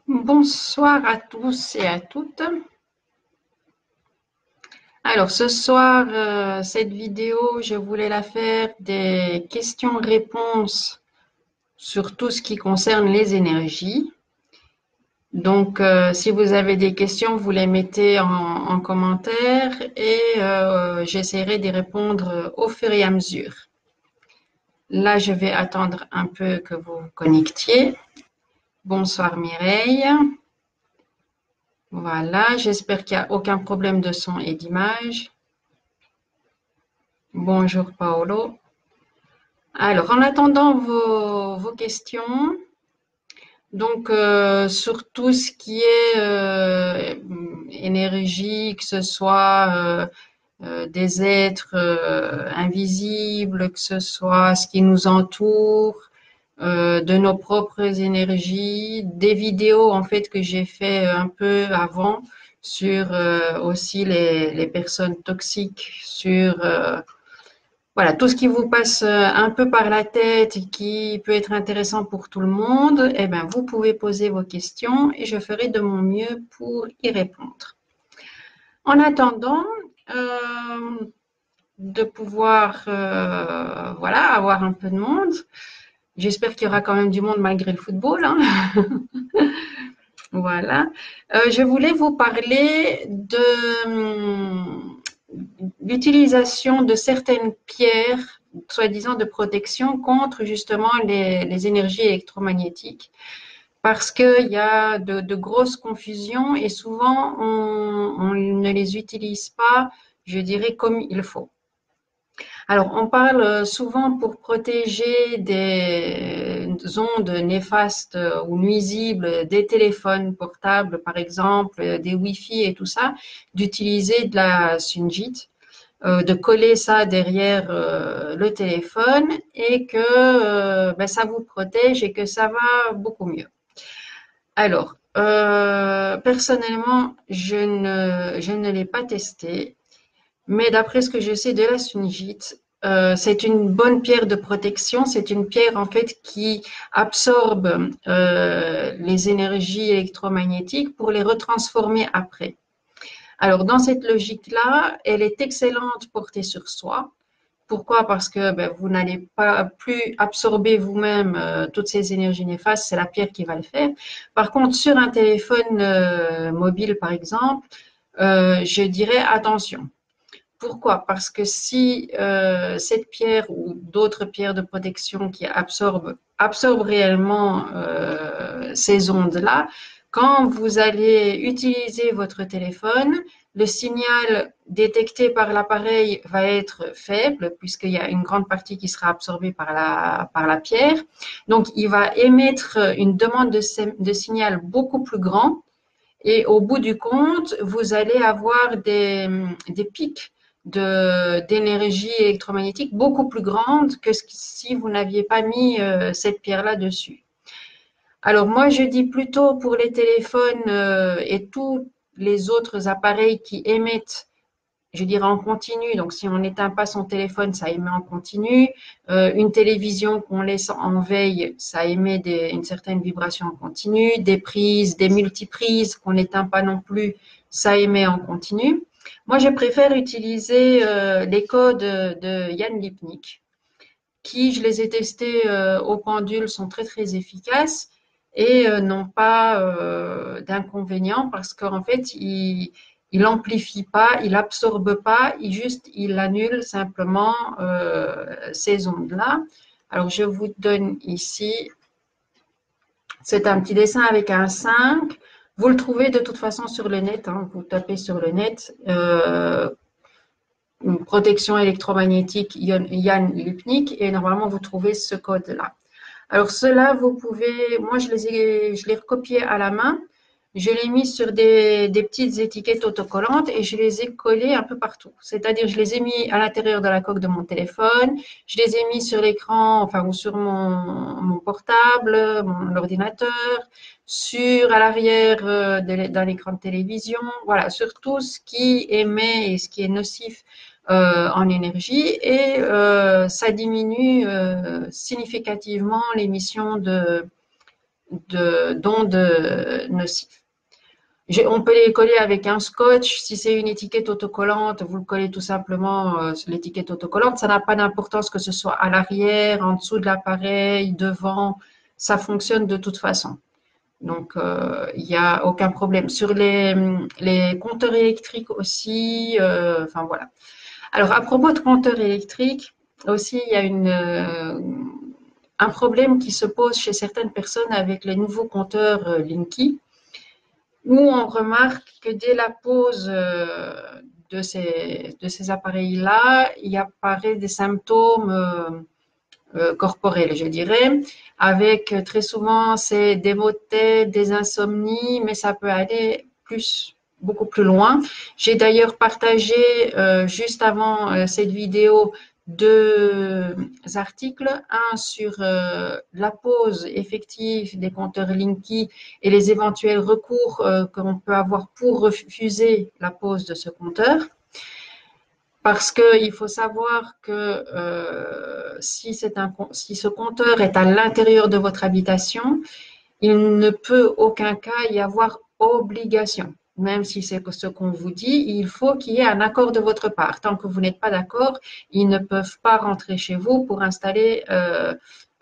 Bonsoir à tous et à toutes. Alors ce soir, cette vidéo, je voulais la faire des questions-réponses sur tout ce qui concerne les énergies. Donc, si vous avez des questions, vous les mettez en commentaire et j'essaierai d'y répondre au fur et à mesure. Là, je vais attendre un peu que vous vous connectiez. Bonsoir Mireille. Voilà, j'espère qu'il n'y a aucun problème de son et d'image. Bonjour Paolo. Alors, en attendant vos questions, donc sur tout ce qui est énergie, que ce soit des êtres invisibles, que ce soit ce qui nous entoure, de nos propres énergies, des vidéos en fait que j'ai fait un peu avant sur aussi les personnes toxiques, sur voilà, tout ce qui vous passe un peu par la tête et qui peut être intéressant pour tout le monde, eh ben, vous pouvez poser vos questions et je ferai de mon mieux pour y répondre. En attendant de pouvoir voilà, avoir un peu de monde, j'espère qu'il y aura quand même du monde malgré le football, hein. Voilà. Je voulais vous parler l'utilisation de certaines pierres, soi-disant de protection, contre justement les énergies électromagnétiques, parce qu'il y a de grosses confusions et souvent on ne les utilise pas, je dirais, comme il faut. Alors, on parle souvent pour protéger des ondes néfastes ou nuisibles des téléphones portables, par exemple, des Wi-Fi et tout ça, d'utiliser de la Sunjit, de coller ça derrière le téléphone et que ben, ça vous protège et que ça va beaucoup mieux. Alors, personnellement, je ne l'ai pas testé. Mais d'après ce que je sais de la sunjite, c'est une bonne pierre de protection. C'est une pierre en fait qui absorbe les énergies électromagnétiques pour les retransformer après. Alors dans cette logique-là, elle est excellente portée sur soi. Pourquoi? Parce que ben, vous n'allez pas plus absorber vous-même toutes ces énergies néfastes, c'est la pierre qui va le faire. Par contre, sur un téléphone mobile, par exemple, je dirais attention. Pourquoi? Parce que si cette pierre ou d'autres pierres de protection qui absorbent réellement ces ondes-là, quand vous allez utiliser votre téléphone, le signal détecté par l'appareil va être faible puisqu'il y a une grande partie qui sera absorbée par la pierre. Donc, il va émettre une demande de signal beaucoup plus grand et au bout du compte, vous allez avoir des pics d'énergie électromagnétique beaucoup plus grandes que si vous n'aviez pas mis cette pierre-là dessus. Alors moi, je dis plutôt pour les téléphones et tous les autres appareils qui émettent, je dirais en continu. Donc si on n'éteint pas son téléphone, ça émet en continu. Une télévision qu'on laisse en veille, ça émet une certaine vibration en continu. Des prises, des multiprises qu'on n'éteint pas non plus, ça émet en continu. Moi, je préfère utiliser les codes de Jan Lipnik, qui, je les ai testés au pendule, sont très très efficaces et n'ont pas d'inconvénients parce qu'en fait, il amplifie pas, il absorbe pas, il annule simplement ces ondes-là. Alors, je vous donne ici, c'est un petit dessin avec un 5. Vous le trouvez de toute façon sur le net, hein, vous tapez sur le net. Une protection électromagnétique Jan Lipnik et normalement vous trouvez ce code-là. Alors cela, vous pouvez, moi je l'ai recopié à la main, je l'ai mis sur des petites étiquettes autocollantes et je les ai collées un peu partout. C'est-à-dire je les ai mis à l'intérieur de la coque de mon téléphone, je les ai mis sur l'écran, enfin ou sur mon portable, mon ordinateur, à l'arrière d'un écran de télévision, voilà, sur tout ce qui émet et ce qui est nocif en énergie et ça diminue significativement l'émission d'ondes nocives. On peut les coller avec un scotch. Si c'est une étiquette autocollante, vous le collez tout simplement sur l'étiquette autocollante. Ça n'a pas d'importance que ce soit à l'arrière, en dessous de l'appareil, devant. Ça fonctionne de toute façon. Donc, il n'y a aucun problème. Sur les compteurs électriques aussi, enfin voilà. Alors, à propos de compteurs électriques, aussi, il y a un problème qui se pose chez certaines personnes avec les nouveaux compteurs Linky, où on remarque que dès la pose de ces appareils-là, il apparaît des symptômes corporels, je dirais, avec très souvent c'est des maux de tête, des insomnies, mais ça peut aller beaucoup plus loin. J'ai d'ailleurs partagé juste avant cette vidéo deux articles, un sur la pause effective des compteurs Linky et les éventuels recours qu'on peut avoir pour refuser la pose de ce compteur. Parce qu'il faut savoir que si ce compteur est à l'intérieur de votre habitation, il ne peut aucun cas y avoir obligation. Même si c'est ce qu'on vous dit, il faut qu'il y ait un accord de votre part. Tant que vous n'êtes pas d'accord, ils ne peuvent pas rentrer chez vous pour installer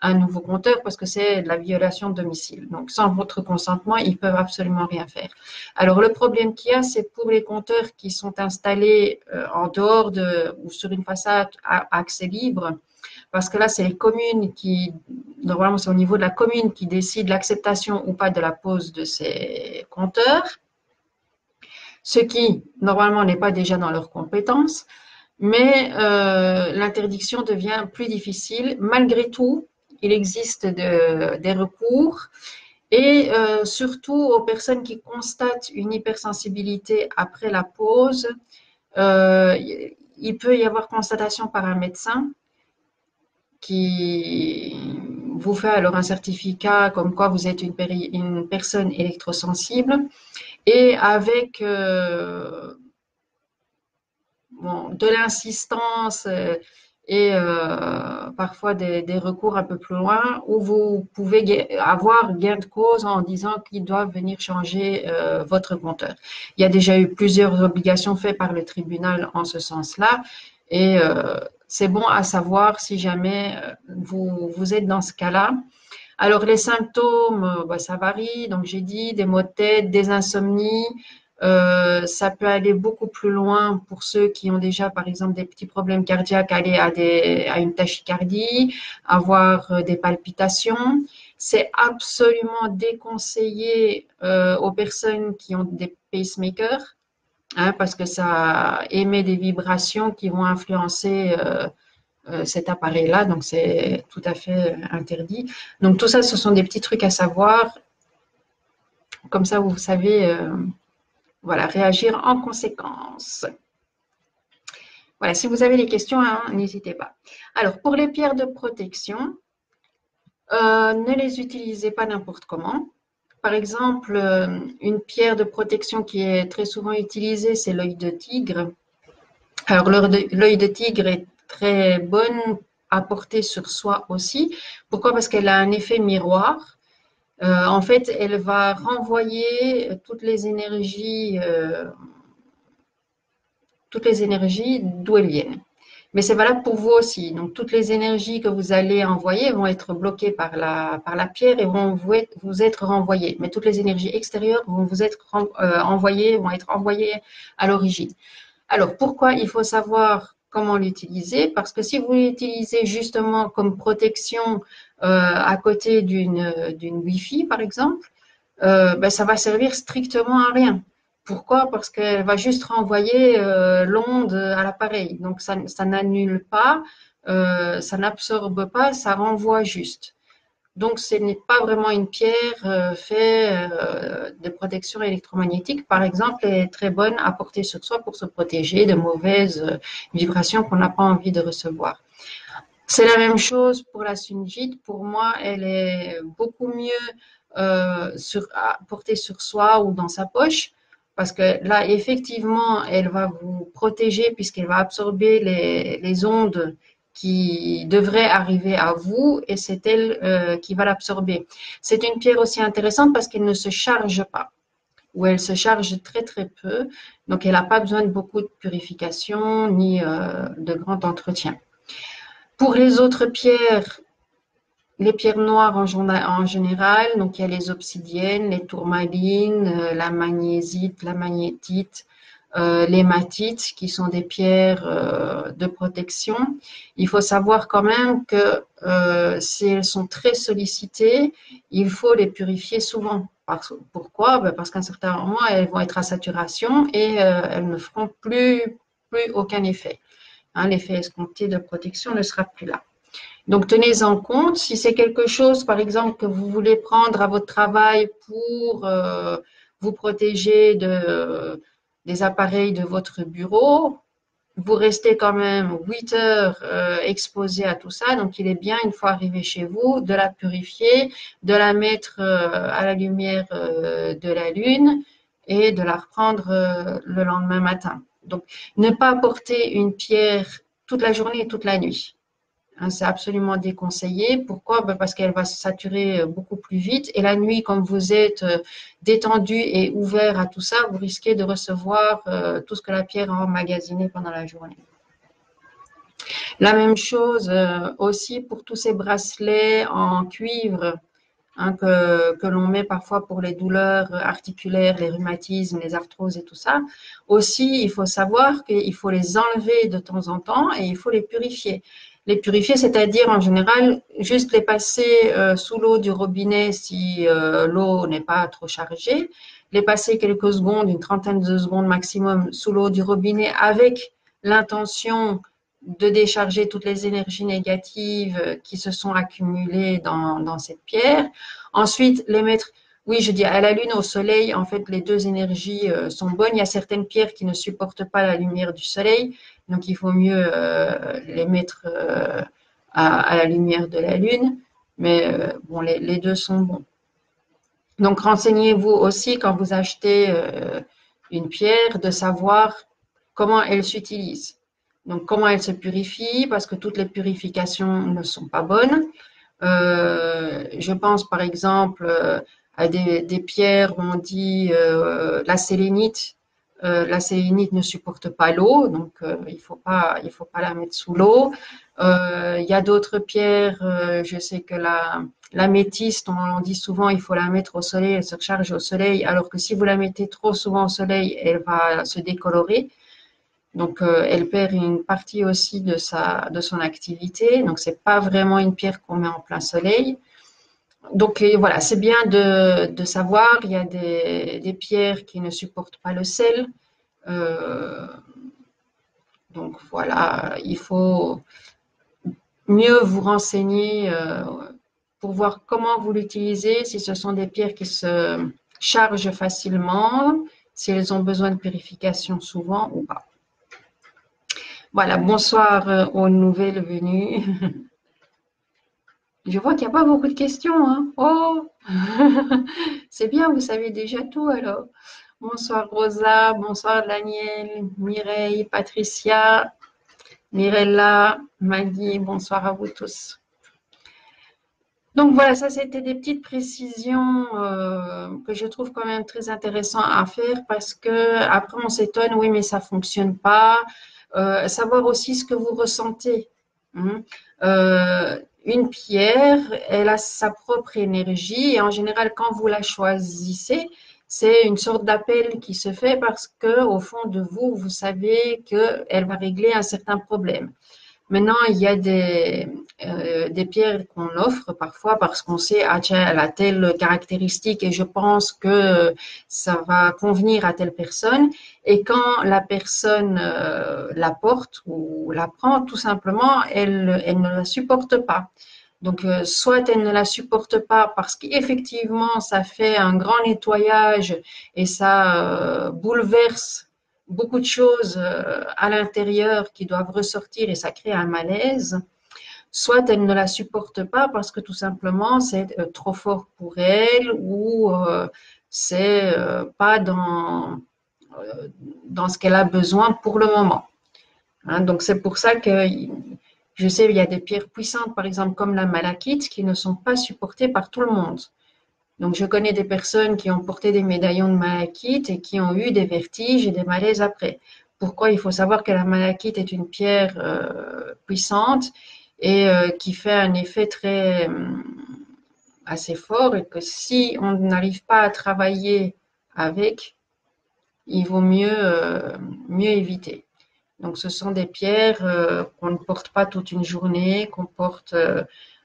un nouveau compteur parce que c'est de la violation de domicile. Donc, sans votre consentement, ils peuvent absolument rien faire. Alors, le problème qu'il y a, c'est pour les compteurs qui sont installés en dehors ou sur une façade à accès libre, parce que là, c'est les communes normalement, c'est au niveau de la commune qui décide l'acceptation ou pas de la pose de ces compteurs, ce qui, normalement, n'est pas déjà dans leurs compétences, mais l'interdiction devient plus difficile. Malgré tout, il existe des recours et surtout aux personnes qui constatent une hypersensibilité après la pose, il peut y avoir constatation par un médecin qui vous fait alors un certificat comme quoi vous êtes une personne électrosensible et avec de l'insistance et parfois des recours un peu plus loin où vous pouvez avoir gain de cause en disant qu'ils doivent venir changer votre compteur. Il y a déjà eu plusieurs obligations faites par le tribunal en ce sens-là et c'est bon à savoir si jamais vous êtes dans ce cas-là. Alors, les symptômes, ça varie. Donc, j'ai dit des maux de tête, des insomnies. Ça peut aller beaucoup plus loin pour ceux qui ont déjà, par exemple, des petits problèmes cardiaques, aller à une tachycardie, avoir des palpitations. C'est absolument déconseillé aux personnes qui ont des pacemakers, hein, parce que ça émet des vibrations qui vont influencer cet appareil-là, donc c'est tout à fait interdit. Donc tout ça, ce sont des petits trucs à savoir. Comme ça, vous savez, voilà, réagir en conséquence. Voilà, si vous avez des questions, hein, n'hésitez pas. Alors, pour les pierres de protection, ne les utilisez pas n'importe comment. Par exemple, une pierre de protection qui est très souvent utilisée, c'est l'œil de tigre. Alors, l'œil de tigre est très bonne à porter sur soi aussi. Pourquoi? Parce qu'elle a un effet miroir. En fait, elle va renvoyer toutes les énergies d'où elles viennent. Mais c'est valable pour vous aussi. Donc, toutes les énergies que vous allez envoyer vont être bloquées par la pierre et vont vous être renvoyées. Mais toutes les énergies extérieures vont vous être envoyées à l'origine. Alors, pourquoi il faut savoir comment l'utiliser? Parce que si vous l'utilisez justement comme protection à côté d'une Wi-Fi, par exemple, ça va servir strictement à rien. Pourquoi? Parce qu'elle va juste renvoyer l'onde à l'appareil. Donc, ça n'annule pas, ça n'absorbe pas, ça renvoie juste. Donc, ce n'est pas vraiment une pierre faite de protection électromagnétique. Par exemple, elle est très bonne à porter sur soi pour se protéger de mauvaises vibrations qu'on n'a pas envie de recevoir. C'est la même chose pour la sunjite. Pour moi, elle est beaucoup mieux à porter sur soi ou dans sa poche. Parce que là, effectivement, elle va vous protéger puisqu'elle va absorber les ondes qui devrait arriver à vous et c'est elle qui va l'absorber. C'est une pierre aussi intéressante parce qu'elle ne se charge pas ou elle se charge très très peu, donc elle n'a pas besoin de beaucoup de purification ni de grand entretien. Pour les autres pierres, les pierres noires en général, donc il y a les obsidiennes, les tourmalines, la magnésite, la magnétite, l'hématite, qui sont des pierres de protection. Il faut savoir quand même que si elles sont très sollicitées, il faut les purifier souvent. Pourquoi? Parce qu'à un certain moment, elles vont être à saturation et elles ne feront plus aucun effet. Hein, l'effet escompté de protection ne sera plus là. Donc, tenez-en compte. Si c'est quelque chose, par exemple, que vous voulez prendre à votre travail pour vous protéger des appareils de votre bureau, vous restez quand même 8 heures exposé à tout ça. Donc, il est bien, une fois arrivé chez vous, de la purifier, de la mettre à la lumière de la lune et de la reprendre le lendemain matin. Donc, ne pas porter une pierre toute la journée et toute la nuit. Hein, c'est absolument déconseillé. Pourquoi? Parce qu'elle va se saturer beaucoup plus vite. Et la nuit, comme vous êtes détendu et ouvert à tout ça, vous risquez de recevoir tout ce que la pierre a emmagasiné pendant la journée. La même chose aussi pour tous ces bracelets en cuivre hein, que l'on met parfois pour les douleurs articulaires, les rhumatismes, les arthroses et tout ça. Aussi, il faut savoir qu'il faut les enlever de temps en temps et il faut les purifier. Les purifier, c'est-à-dire en général juste les passer sous l'eau du robinet si l'eau n'est pas trop chargée, les passer quelques secondes, une trentaine de secondes maximum sous l'eau du robinet avec l'intention de décharger toutes les énergies négatives qui se sont accumulées dans cette pierre. Ensuite, les mettre, oui, je dis à la lune, au soleil, en fait, les deux énergies sont bonnes. Il y a certaines pierres qui ne supportent pas la lumière du soleil, donc il faut mieux les mettre à la lumière de la lune. Mais bon, les deux sont bons. Donc, renseignez-vous aussi quand vous achetez une pierre de savoir comment elle s'utilise. Donc, comment elle se purifie, parce que toutes les purifications ne sont pas bonnes. Je pense par exemple à des pierres où on dit la sélénite. La sélénite ne supporte pas l'eau, donc il faut pas la mettre sous l'eau. Il y a d'autres pierres, je sais que l'améthyste, on dit souvent il faut la mettre au soleil, elle se recharge au soleil, alors que si vous la mettez trop souvent au soleil, elle va se décolorer. Donc, elle perd une partie aussi de son activité. Donc, c'est pas vraiment une pierre qu'on met en plein soleil. Donc, voilà, c'est bien de savoir. Il y a des pierres qui ne supportent pas le sel. Donc, voilà, il faut mieux vous renseigner pour voir comment vous l'utilisez, si ce sont des pierres qui se chargent facilement, si elles ont besoin de purification souvent ou pas. Voilà, bonsoir aux nouvelles venues. Je vois qu'il n'y a pas beaucoup de questions, hein. Oh, c'est bien, vous savez déjà tout alors. Bonsoir Rosa, bonsoir Daniel, Mireille, Patricia, Mirella, Maggie, bonsoir à vous tous. Donc voilà, ça c'était des petites précisions que je trouve quand même très intéressant à faire parce que après on s'étonne, oui mais ça fonctionne pas. Savoir aussi ce que vous ressentez. Hein. Une pierre, elle a sa propre énergie et en général quand vous la choisissez, c'est une sorte d'appel qui se fait parce que au fond de vous, vous savez qu'elle va régler un certain problème. Maintenant, il y a des pierres qu'on offre parfois parce qu'on sait, ah tiens, elle a telle caractéristique et je pense que ça va convenir à telle personne. Et quand la personne la porte ou la prend, tout simplement, elle ne la supporte pas. Donc, soit elle ne la supporte pas parce qu'effectivement, ça fait un grand nettoyage et ça bouleverse beaucoup de choses à l'intérieur qui doivent ressortir et ça crée un malaise, soit elle ne la supporte pas parce que tout simplement c'est trop fort pour elle ou c'est pas dans ce qu'elle a besoin pour le moment. Hein, donc c'est pour ça que Je sais, il y a des pierres puissantes, par exemple, comme la malachite, qui ne sont pas supportées par tout le monde. Donc, je connais des personnes qui ont porté des médaillons de malachite et qui ont eu des vertiges et des malaises après. Pourquoi? Il faut savoir que la malachite est une pierre puissante et qui fait un effet très assez fort et que si on n'arrive pas à travailler avec, il vaut mieux éviter. Donc, ce sont des pierres qu'on ne porte pas toute une journée, qu'on porte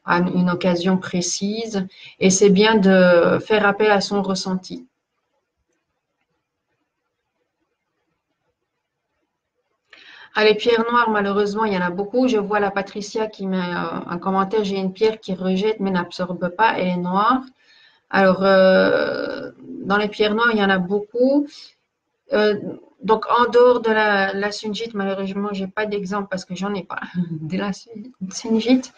à une occasion précise. Et c'est bien de faire appel à son ressenti. Ah, les pierres noires, malheureusement, il y en a beaucoup. Je vois la Patricia qui met un commentaire, j'ai une pierre qui rejette mais n'absorbe pas, elle est noire. Alors, dans les pierres noires, il y en a beaucoup. Euh, donc, en dehors de la sungite, malheureusement, j'ai pas d'exemple parce que j'en ai pas de la sungite.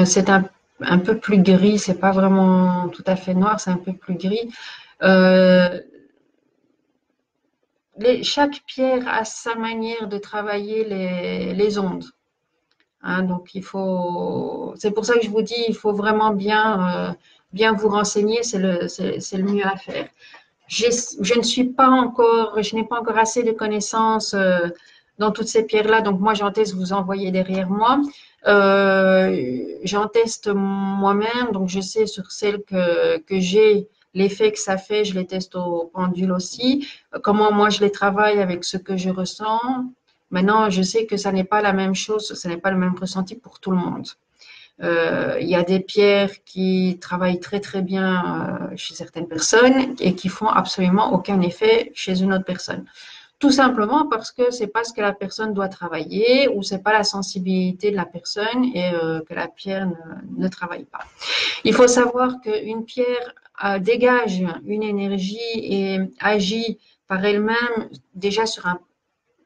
C'est un peu plus gris, c'est pas vraiment tout à fait noir, c'est un peu plus gris. Euh, chaque pierre a sa manière de travailler les ondes. Hein, donc c'est pour ça que je vous dis, il faut vraiment bien vous renseigner, c'est le mieux à faire. Je ne suis pas encore, je n'ai pas encore assez de connaissances dans toutes ces pierres-là, donc moi j'en teste, vous envoyez derrière moi. J'en teste moi-même, donc je sais sur celles que j'ai l'effet que ça fait, je les teste au pendule aussi. Comment moi je les travaille avec ce que je ressens. Maintenant, je sais que ça n'est pas la même chose, ce n'est pas le même ressenti pour tout le monde. Il y a des pierres qui travaillent très très bien chez certaines personnes et qui font absolument aucun effet chez une autre personne. Tout simplement parce que c'est pas ce que la personne doit travailler ou c'est pas la sensibilité de la personne et que la pierre ne travaille pas. Il faut savoir qu'une pierre dégage une énergie et agit par elle-même déjà sur un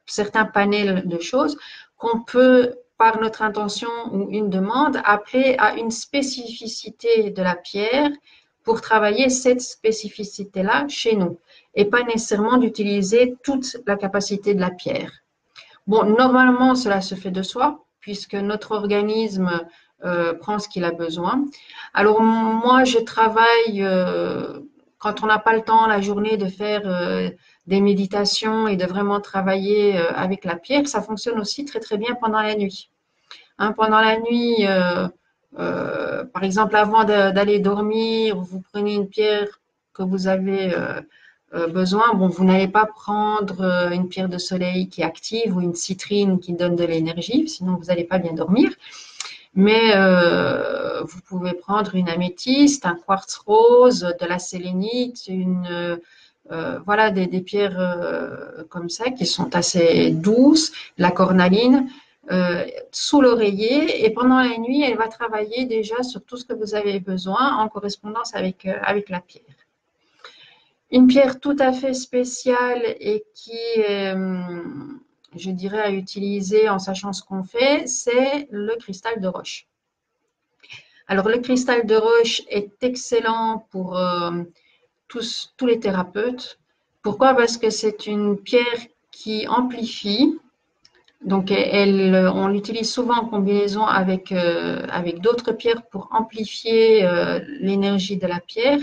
certain panel de choses qu'on peut, par notre intention ou une demande, appeler à une spécificité de la pierre pour travailler cette spécificité-là chez nous et pas nécessairement d'utiliser toute la capacité de la pierre. Bon, normalement, cela se fait de soi puisque notre organisme prend ce qu'il a besoin. Alors moi, je travaille quand on n'a pas le temps la journée de faire des méditations et de vraiment travailler avec la pierre, ça fonctionne aussi très très bien pendant la nuit. Hein, pendant la nuit, par exemple, avant d'aller dormir, vous prenez une pierre que vous avez besoin. Bon, vous n'allez pas prendre une pierre de soleil qui est active ou une citrine qui donne de l'énergie, sinon vous n'allez pas bien dormir. Mais vous pouvez prendre une améthyste, un quartz rose, de la sélénite, voilà des pierres comme ça qui sont assez douces, la cornaline, sous l'oreiller. Et pendant la nuit, elle va travailler déjà sur tout ce que vous avez besoin en correspondance avec la pierre. Une pierre tout à fait spéciale et qui est, je dirais, à utiliser en sachant ce qu'on fait, c'est le cristal de roche. Alors, le cristal de roche est excellent pour tous les thérapeutes. Pourquoi? Parce que c'est une pierre qui amplifie. Donc, on l'utilise souvent en combinaison avec d'autres pierres pour amplifier l'énergie de la pierre.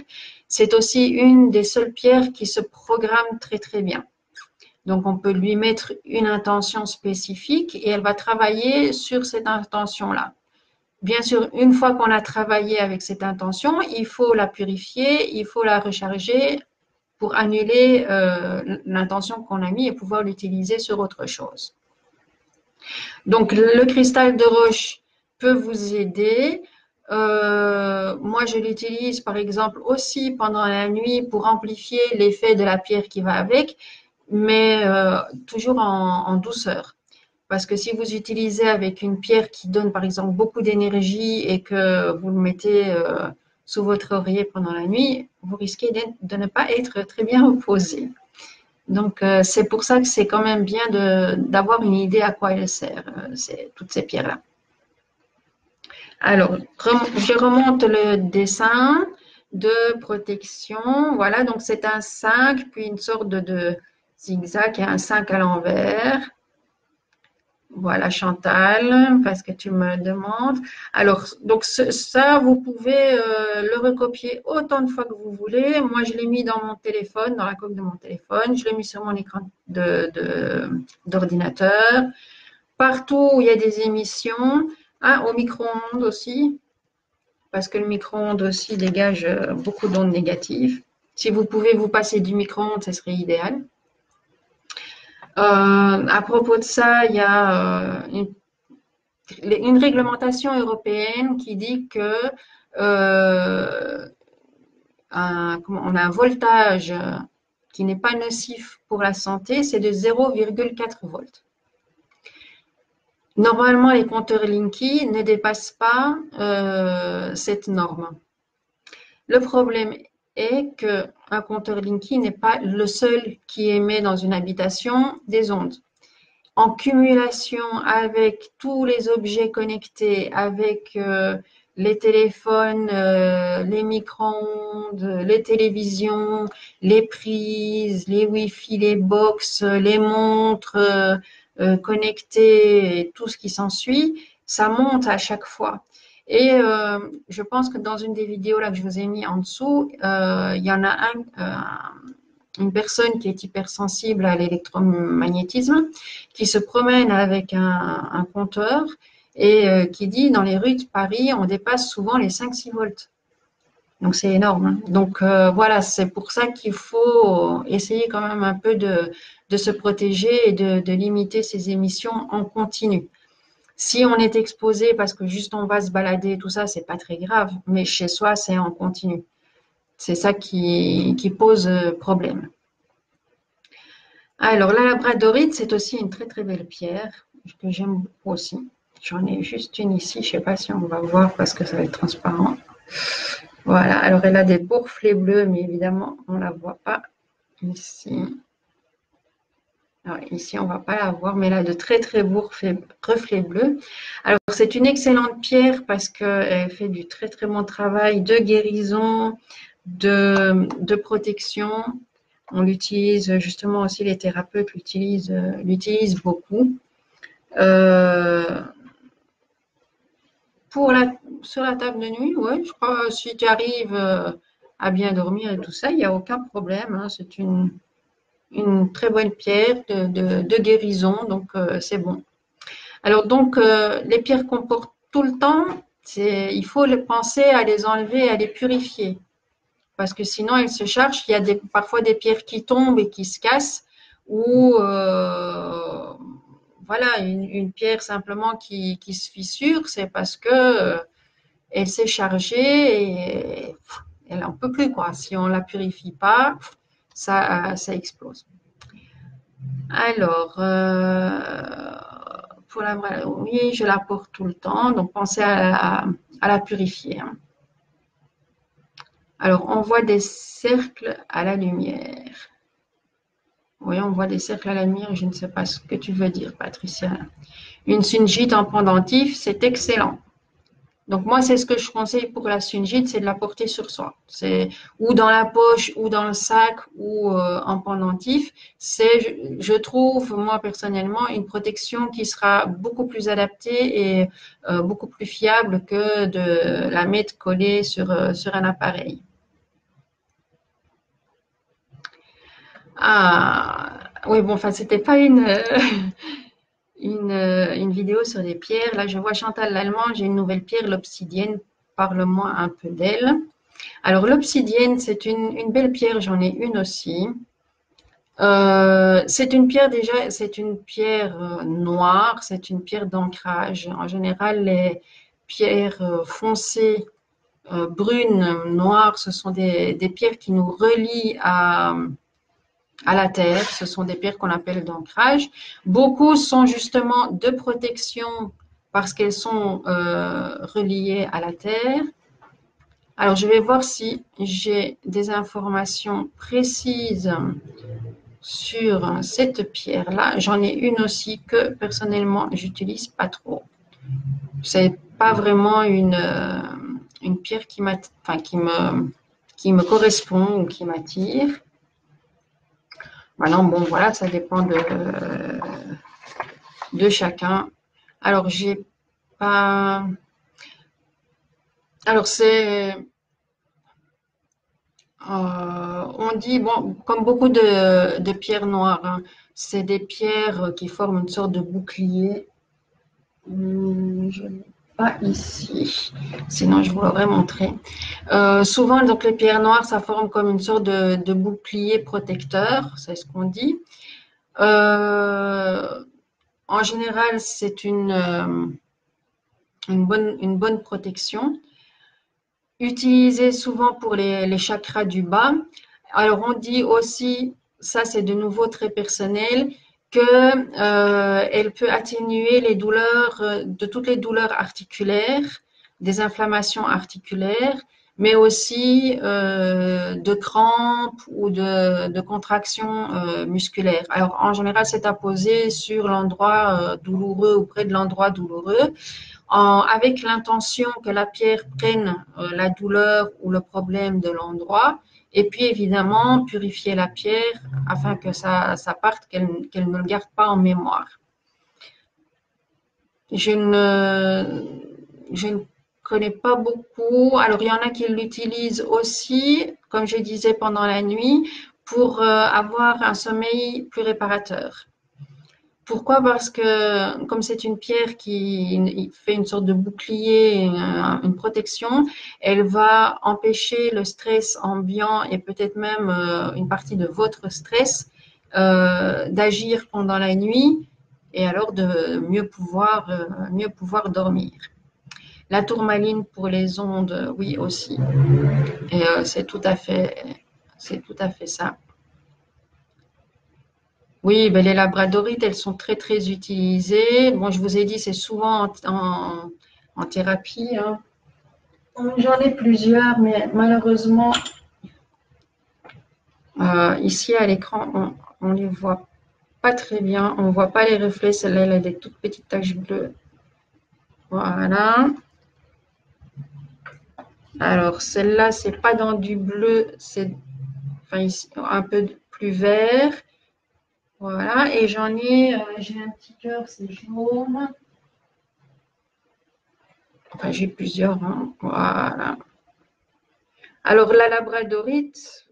C'est aussi une des seules pierres qui se programme très, très bien. Donc, on peut lui mettre une intention spécifique et elle va travailler sur cette intention-là. Bien sûr, une fois qu'on a travaillé avec cette intention, il faut la purifier, il faut la recharger pour annuler l'intention qu'on a mis et pouvoir l'utiliser sur autre chose. Donc, le cristal de roche peut vous aider. Moi, je l'utilise par exemple aussi pendant la nuit pour amplifier l'effet de la pierre qui va avec, mais toujours en douceur. Parce que si vous utilisez avec une pierre qui donne par exemple beaucoup d'énergie et que vous le mettez sous votre oreiller pendant la nuit, vous risquez de ne pas être très bien reposé. Donc, c'est pour ça que c'est quand même bien d'avoir une idée à quoi elles servent, toutes ces pierres-là. Alors, je remonte le dessin de protection. Voilà, donc c'est un 5, puis une sorte de zigzag et un 5 à l'envers. Voilà, Chantal, parce que tu me demandes. Alors, donc ça, vous pouvez le recopier autant de fois que vous voulez. Moi, je l'ai mis dans mon téléphone, dans la coque de mon téléphone. Je l'ai mis sur mon écran d'ordinateur. Partout où il y a des émissions. Ah, au micro-ondes aussi, parce que le micro-ondes aussi dégage beaucoup d'ondes négatives. Si vous pouvez vous passer du micro-ondes, ce serait idéal. À propos de ça, il y a une réglementation européenne qui dit que on a un voltage qui n'est pas nocif pour la santé, c'est de 0,4 volts. Normalement, les compteurs Linky ne dépassent pas cette norme. Le problème est qu'un compteur Linky n'est pas le seul qui émet dans une habitation des ondes. En cumulation avec tous les objets connectés, avec les téléphones, les micro-ondes, les télévisions, les prises, les Wi-Fi, les box, les montres connectées, et tout ce qui s'ensuit, ça monte à chaque fois. Et je pense que dans une des vidéos là que je vous ai mis en dessous, il y en a une personne qui est hypersensible à l'électromagnétisme, qui se promène avec un compteur et qui dit dans les rues de Paris, on dépasse souvent les 5-6 volts. Donc c'est énorme. Donc voilà, c'est pour ça qu'il faut essayer quand même un peu de se protéger et de limiter ces émissions en continu. Si on est exposé parce que juste on va se balader, tout ça, c'est pas très grave, mais chez soi, c'est en continu. C'est ça qui pose problème. Alors, la labradorite, c'est aussi une très très belle pierre que j'aime beaucoup aussi. J'en ai juste une ici, je ne sais pas si on va voir parce que ça va être transparent. Voilà, alors elle a des beaux reflets bleus, mais évidemment, on ne la voit pas ici. Alors, ici, on ne va pas la voir, mais elle a de très très beaux reflets bleus. Alors, c'est une excellente pierre parce qu'elle fait du très très bon travail de guérison, de protection. On l'utilise justement aussi, les thérapeutes l'utilisent beaucoup. Sur la table de nuit, ouais, je crois si tu arrives à bien dormir et tout ça, il n'y a aucun problème. Hein, c'est une très bonne pierre de guérison, donc c'est bon. Alors donc, les pierres qu'on porte tout le temps, il faut penser à les enlever, à les purifier. Parce que sinon, elles se chargent. Il y a parfois des pierres qui tombent et qui se cassent, ou voilà, une pierre simplement qui se fissure, c'est parce que elle s'est chargée et elle n'en peut plus, quoi. Si on ne la purifie pas, ça explose. Alors, pour oui, je la porte tout le temps, donc pensez à la purifier. Hein. Alors, on voit des cercles à la lumière. Oui, on voit des cercles à la lumière. Je ne sais pas ce que tu veux dire, Patricia. Une sungite en pendentif, c'est excellent. Donc, moi, c'est ce que je conseille pour la sungite, c'est de la porter sur soi. C'est ou dans la poche, ou dans le sac, ou en pendentif. C'est, je trouve, moi, personnellement, une protection qui sera beaucoup plus adaptée et beaucoup plus fiable que de la mettre collée sur un appareil. Ah, oui, bon, enfin, c'était pas une vidéo sur des pierres. Là, je vois Chantal Lallemand, j'ai une nouvelle pierre, l'obsidienne. Parle-moi un peu d'elle. Alors, l'obsidienne, c'est une belle pierre, j'en ai une aussi. C'est une pierre déjà, c'est une pierre noire, c'est une pierre d'ancrage. En général, les pierres foncées, brunes, noires, ce sont des pierres qui nous relient à la terre. Ce sont des pierres qu'on appelle d'ancrage. Beaucoup sont justement de protection parce qu'elles sont reliées à la terre. Alors, je vais voir si j'ai des informations précises sur cette pierre-là. J'en ai une aussi que personnellement, j'utilise pas trop. C'est pas vraiment une pierre qui me correspond ou qui m'attire. Maintenant, bon, voilà, ça dépend de chacun. Alors, j'ai pas. Alors, on dit, bon, comme beaucoup de pierres noires, hein, c'est des pierres qui forment une sorte de bouclier. Je ne l'ai pas ici, sinon je vous l'aurais montré. Souvent, donc, les pierres noires, ça forme comme une sorte de bouclier protecteur, c'est ce qu'on dit. Euh, En général, c'est une bonne protection, utilisée souvent pour les chakras du bas. Alors, on dit aussi, ça c'est de nouveau très personnel, que elle peut atténuer les douleurs, de toutes les douleurs articulaires, des inflammations articulaires, mais aussi de crampes ou de contractions musculaires. Alors, en général, c'est apposé sur l'endroit douloureux ou près de l'endroit douloureux, avec l'intention que la pierre prenne la douleur ou le problème de l'endroit, et puis évidemment purifier la pierre afin que ça parte, qu'elle ne le garde pas en mémoire. Je ne, je ne connais pas beaucoup. Alors, il y en a qui l'utilisent aussi, comme je disais, pendant la nuit, pour avoir un sommeil plus réparateur. Pourquoi? Parce que comme c'est une pierre qui fait une sorte de bouclier, une protection, elle va empêcher le stress ambiant et peut-être même une partie de votre stress d'agir pendant la nuit et alors de mieux pouvoir dormir. La tourmaline pour les ondes, oui aussi. Et c'est tout à fait ça. Oui, ben les labradorites, elles sont très, très utilisées. Bon, je vous ai dit, c'est souvent en thérapie, hein. J'en ai plusieurs, mais malheureusement, ici à l'écran, on les voit pas très bien. On voit pas les reflets. Celle-là, elle a des toutes petites taches bleues. Voilà. Alors, celle-là, c'est pas dans du bleu, c'est enfin, ici, un peu plus vert. Voilà. Et j'ai un petit cœur, c'est jaune. Enfin, j'ai plusieurs, hein. Voilà. Alors, la labradorite,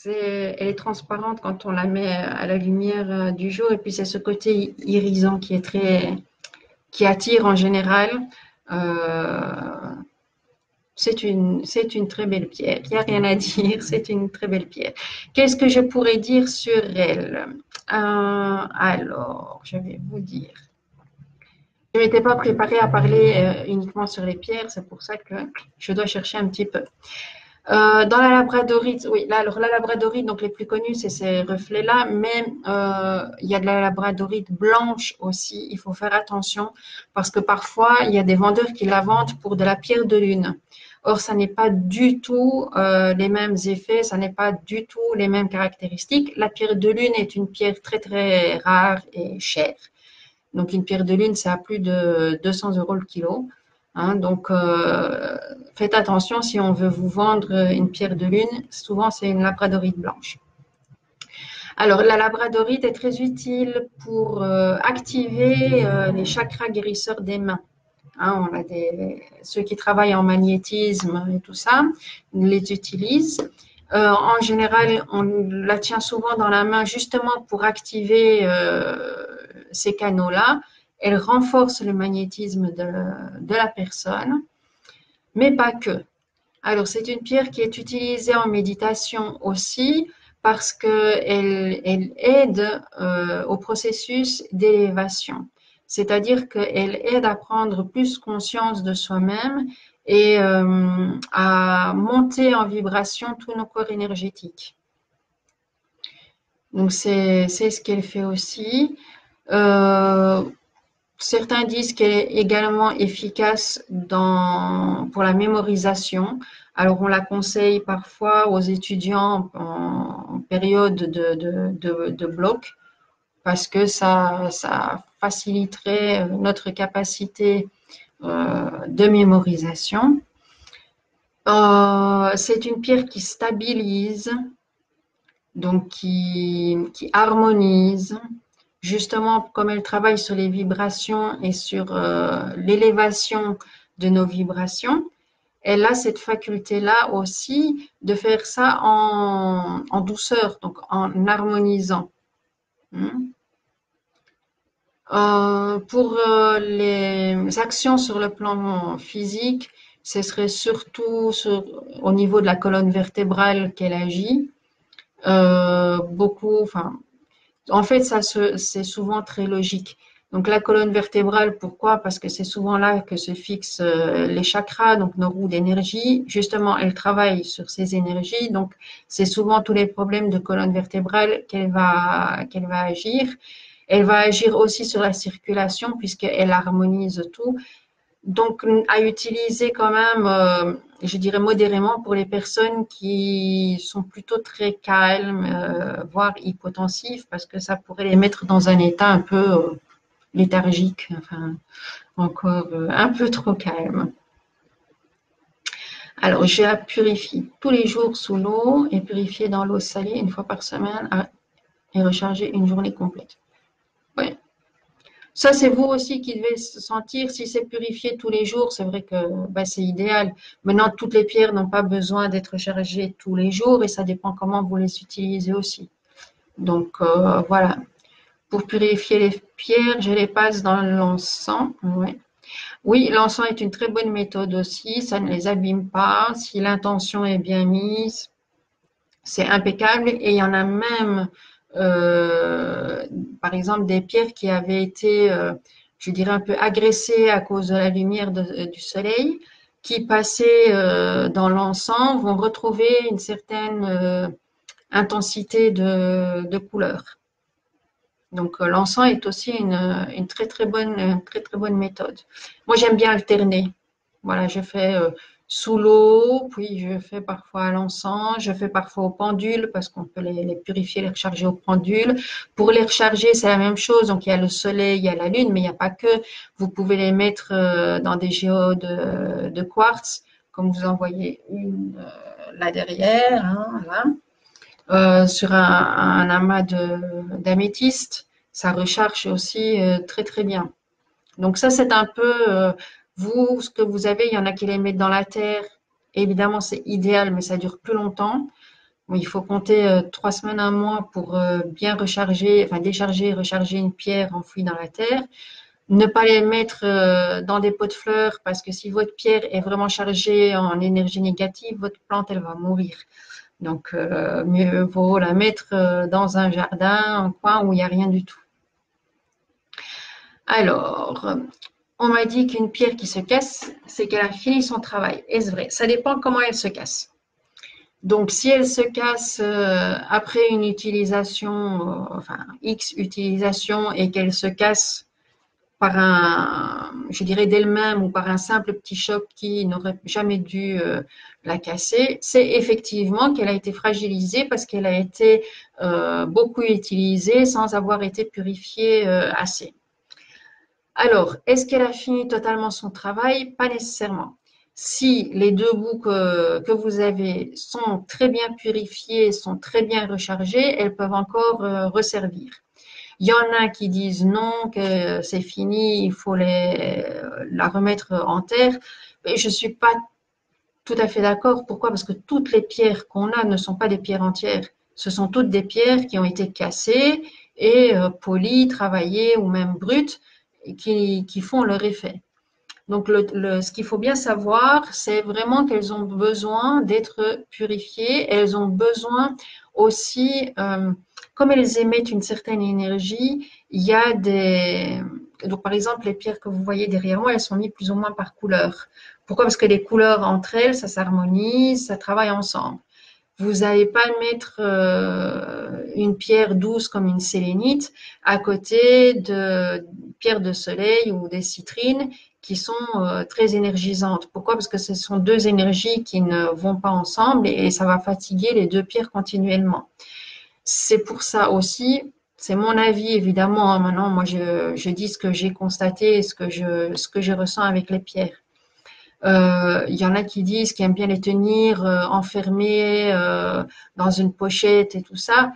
elle est transparente quand on la met à la lumière du jour. Et puis, c'est ce côté irisant qui attire en général. Euh, c'est une très belle pierre. Il n'y a rien à dire. C'est une très belle pierre. Qu'est-ce que je pourrais dire sur elle? Alors, je vais vous dire. Je n'étais pas préparée à parler uniquement sur les pierres. C'est pour ça que je dois chercher un petit peu. Dans la labradorite, oui, là, alors la labradorite, donc les plus connus, c'est ces reflets-là, mais il y a de la labradorite blanche aussi. Il faut faire attention parce que parfois, il y a des vendeurs qui la vendent pour de la pierre de lune. Or, ça n'est pas du tout les mêmes effets, ça n'est pas du tout les mêmes caractéristiques. La pierre de lune est une pierre très, très rare et chère. Donc, une pierre de lune, c'est à plus de 200 euros le kilo. Hein, donc, faites attention si on veut vous vendre une pierre de lune. Souvent, c'est une labradorite blanche. Alors, la labradorite est très utile pour activer les chakras guérisseurs des mains. Hein, ceux qui travaillent en magnétisme et tout ça, les utilisent. En général, on la tient souvent dans la main justement pour activer ces canaux-là. Elle renforce le magnétisme de la personne, mais pas que. Alors, c'est une pierre qui est utilisée en méditation aussi parce qu'elle aide au processus d'élévation. C'est-à-dire qu'elle aide à prendre plus conscience de soi-même et à monter en vibration tous nos corps énergétiques. Donc, c'est ce qu'elle fait aussi. Certains disent qu'elle est également efficace pour la mémorisation. Alors, on la conseille parfois aux étudiants en période de bloc parce que ça faciliterait notre capacité de mémorisation. C'est une pierre qui stabilise, donc qui harmonise, justement, comme elle travaille sur les vibrations et sur l'élévation de nos vibrations, elle a cette faculté-là aussi de faire ça en douceur, donc en harmonisant. Hmm. Pour les actions sur le plan physique, ce serait surtout au niveau de la colonne vertébrale qu'elle agit. Beaucoup, enfin, en fait, c'est souvent très logique. Donc, la colonne vertébrale, pourquoi? Parce que c'est souvent là que se fixent les chakras, donc nos roues d'énergie. Justement, elle travaille sur ces énergies. Donc, c'est souvent tous les problèmes de colonne vertébrale qu'elle va agir. Elle va agir aussi sur la circulation puisqu'elle harmonise tout. Donc, à utiliser quand même, je dirais modérément pour les personnes qui sont plutôt très calmes, voire hypotensives, parce que ça pourrait les mettre dans un état un peu léthargique, enfin, encore un peu trop calme. Alors, je la purifie tous les jours sous l'eau et purifier dans l'eau salée une fois par semaine et recharger une journée complète. Ouais. Ça, c'est vous aussi qui devez sentir si c'est purifié tous les jours. C'est vrai que bah, c'est idéal. Maintenant, toutes les pierres n'ont pas besoin d'être chargées tous les jours et ça dépend comment vous les utilisez aussi. Donc, voilà. Pour purifier les pierres, je les passe dans l'encens. Ouais. Oui, l'encens est une très bonne méthode aussi. Ça ne les abîme pas. Si l'intention est bien mise, c'est impeccable. Et il y en a même, euh, par exemple, des pierres qui avaient été, je dirais, un peu agressées à cause de la lumière du soleil, qui passaient dans l'encens, vont retrouver une certaine intensité de couleur. Donc, l'encens est aussi une très, très bonne méthode. Moi, j'aime bien alterner. Voilà, je fais sous l'eau, puis je fais parfois à l'encens, je fais parfois au pendule parce qu'on peut les purifier, les recharger au pendule. Pour les recharger, c'est la même chose. Donc, il y a le soleil, il y a la lune, mais il n'y a pas que. Vous pouvez les mettre dans des géodes de quartz, comme vous en voyez une là derrière, hein, là sur un amas d'améthyste, ça recharge aussi très très bien. Donc ça, c'est un peu, vous, ce que vous avez, il y en a qui les mettent dans la terre. Évidemment, c'est idéal, mais ça dure plus longtemps. Bon, il faut compter 3 semaines, un mois pour bien recharger, enfin décharger et recharger une pierre enfouie dans la terre. Ne pas les mettre dans des pots de fleurs parce que si votre pierre est vraiment chargée en énergie négative, votre plante, elle va mourir. Donc, mieux vaut la mettre dans un jardin, un coin où il n'y a rien du tout. Alors, on m'a dit qu'une pierre qui se casse, c'est qu'elle a fini son travail. Est-ce vrai? Ça dépend comment elle se casse. Donc, si elle se casse après une utilisation, enfin X utilisation, et qu'elle se casse par je dirais d'elle-même ou par un simple petit choc qui n'aurait jamais dû la casser, c'est effectivement qu'elle a été fragilisée parce qu'elle a été beaucoup utilisée sans avoir été purifiée assez. Alors, est-ce qu'elle a fini totalement son travail? Pas nécessairement. Si les deux bouts que vous avez sont très bien purifiés, sont très bien rechargés, elles peuvent encore resservir. Il y en a qui disent non, que c'est fini, il faut la remettre en terre. Mais je ne suis pas tout à fait d'accord. Pourquoi? Parce que toutes les pierres qu'on a ne sont pas des pierres entières. Ce sont toutes des pierres qui ont été cassées et polies, travaillées ou même brutes qui font leur effet. Donc, ce qu'il faut bien savoir, c'est vraiment qu'elles ont besoin d'être purifiées. Elles ont besoin aussi, comme elles émettent une certaine énergie, il y a des... Donc, par exemple, les pierres que vous voyez derrière moi, elles sont mises plus ou moins par couleur. Pourquoi? Parce que les couleurs entre elles, ça s'harmonise, ça travaille ensemble. Vous n'allez pas mettre une pierre douce comme une sélénite à côté de pierres de soleil ou des citrines qui sont très énergisantes. Pourquoi? Parce que ce sont deux énergies qui ne vont pas ensemble et ça va fatiguer les deux pierres continuellement. C'est pour ça aussi, c'est mon avis évidemment. Hein, maintenant, moi, je dis ce que j'ai constaté et ce que je ressens avec les pierres. Il y en a qui disent qu'ils aiment bien les tenir enfermées dans une pochette et tout ça.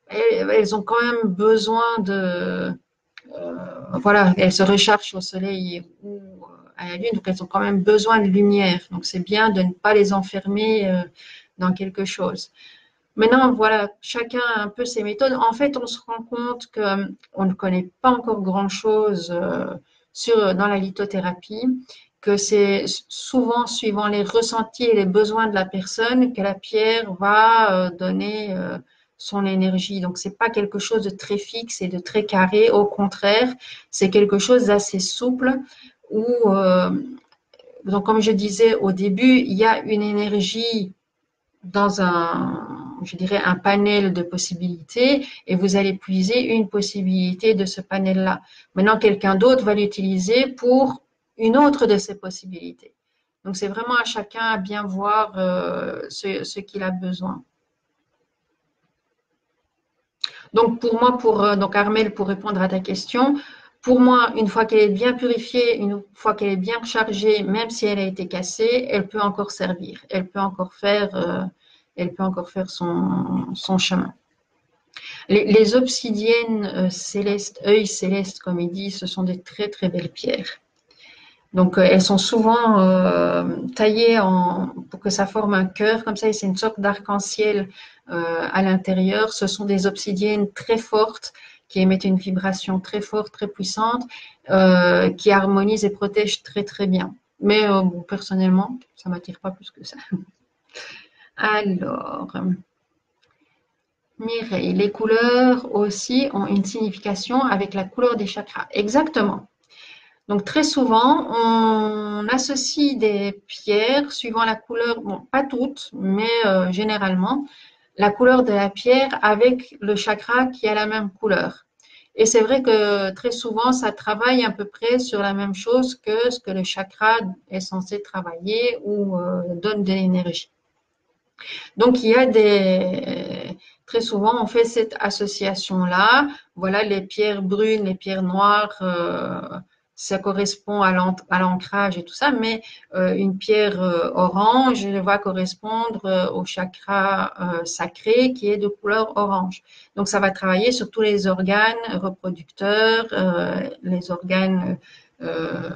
Elles ont quand même besoin voilà, elles se rechargent au soleil ou à la lune, donc elles ont quand même besoin de lumière. Donc c'est bien de ne pas les enfermer dans quelque chose. Maintenant, voilà, chacun a un peu ses méthodes. En fait, on se rend compte qu'on ne connaît pas encore grand-chose dans la lithothérapie, que c'est souvent suivant les ressentis et les besoins de la personne que la pierre va donner son énergie. Donc, c'est pas quelque chose de très fixe et de très carré. Au contraire, c'est quelque chose d'assez souple où, donc, comme je disais au début, il y a une énergie dans je dirais, un panel de possibilités et vous allez puiser une possibilité de ce panel-là. Maintenant, quelqu'un d'autre va l'utiliser pour une autre de ces possibilités. Donc, c'est vraiment à chacun à bien voir ce qu'il a besoin. Donc, pour moi, donc Armel, pour répondre à ta question, pour moi, une fois qu'elle est bien purifiée, une fois qu'elle est bien chargée, même si elle a été cassée, elle peut encore servir. Elle peut encore faire son chemin. Les obsidiennes célestes, œil céleste, comme il dit, ce sont des très très belles pierres. Donc, elles sont souvent taillées pour que ça forme un cœur, comme ça, et c'est une sorte d'arc-en-ciel à l'intérieur. Ce sont des obsidiennes très fortes qui émettent une vibration très forte, très puissante, qui harmonisent et protègent très très bien. Mais bon, personnellement, ça m'attire pas plus que ça. Alors, Mireille, les couleurs aussi ont une signification avec la couleur des chakras. Exactement. Donc très souvent, on associe des pierres suivant la couleur, bon, pas toutes, mais généralement, la couleur de la pierre avec le chakra qui a la même couleur. Et c'est vrai que très souvent, ça travaille à peu près sur la même chose que ce que le chakra est censé travailler ou donne de l'énergie. Donc, très souvent, on fait cette association-là. Voilà, les pierres brunes, les pierres noires, ça correspond à l'ancrage et tout ça, mais une pierre orange va correspondre au chakra sacré qui est de couleur orange. Donc, ça va travailler sur tous les organes reproducteurs, les organes euh,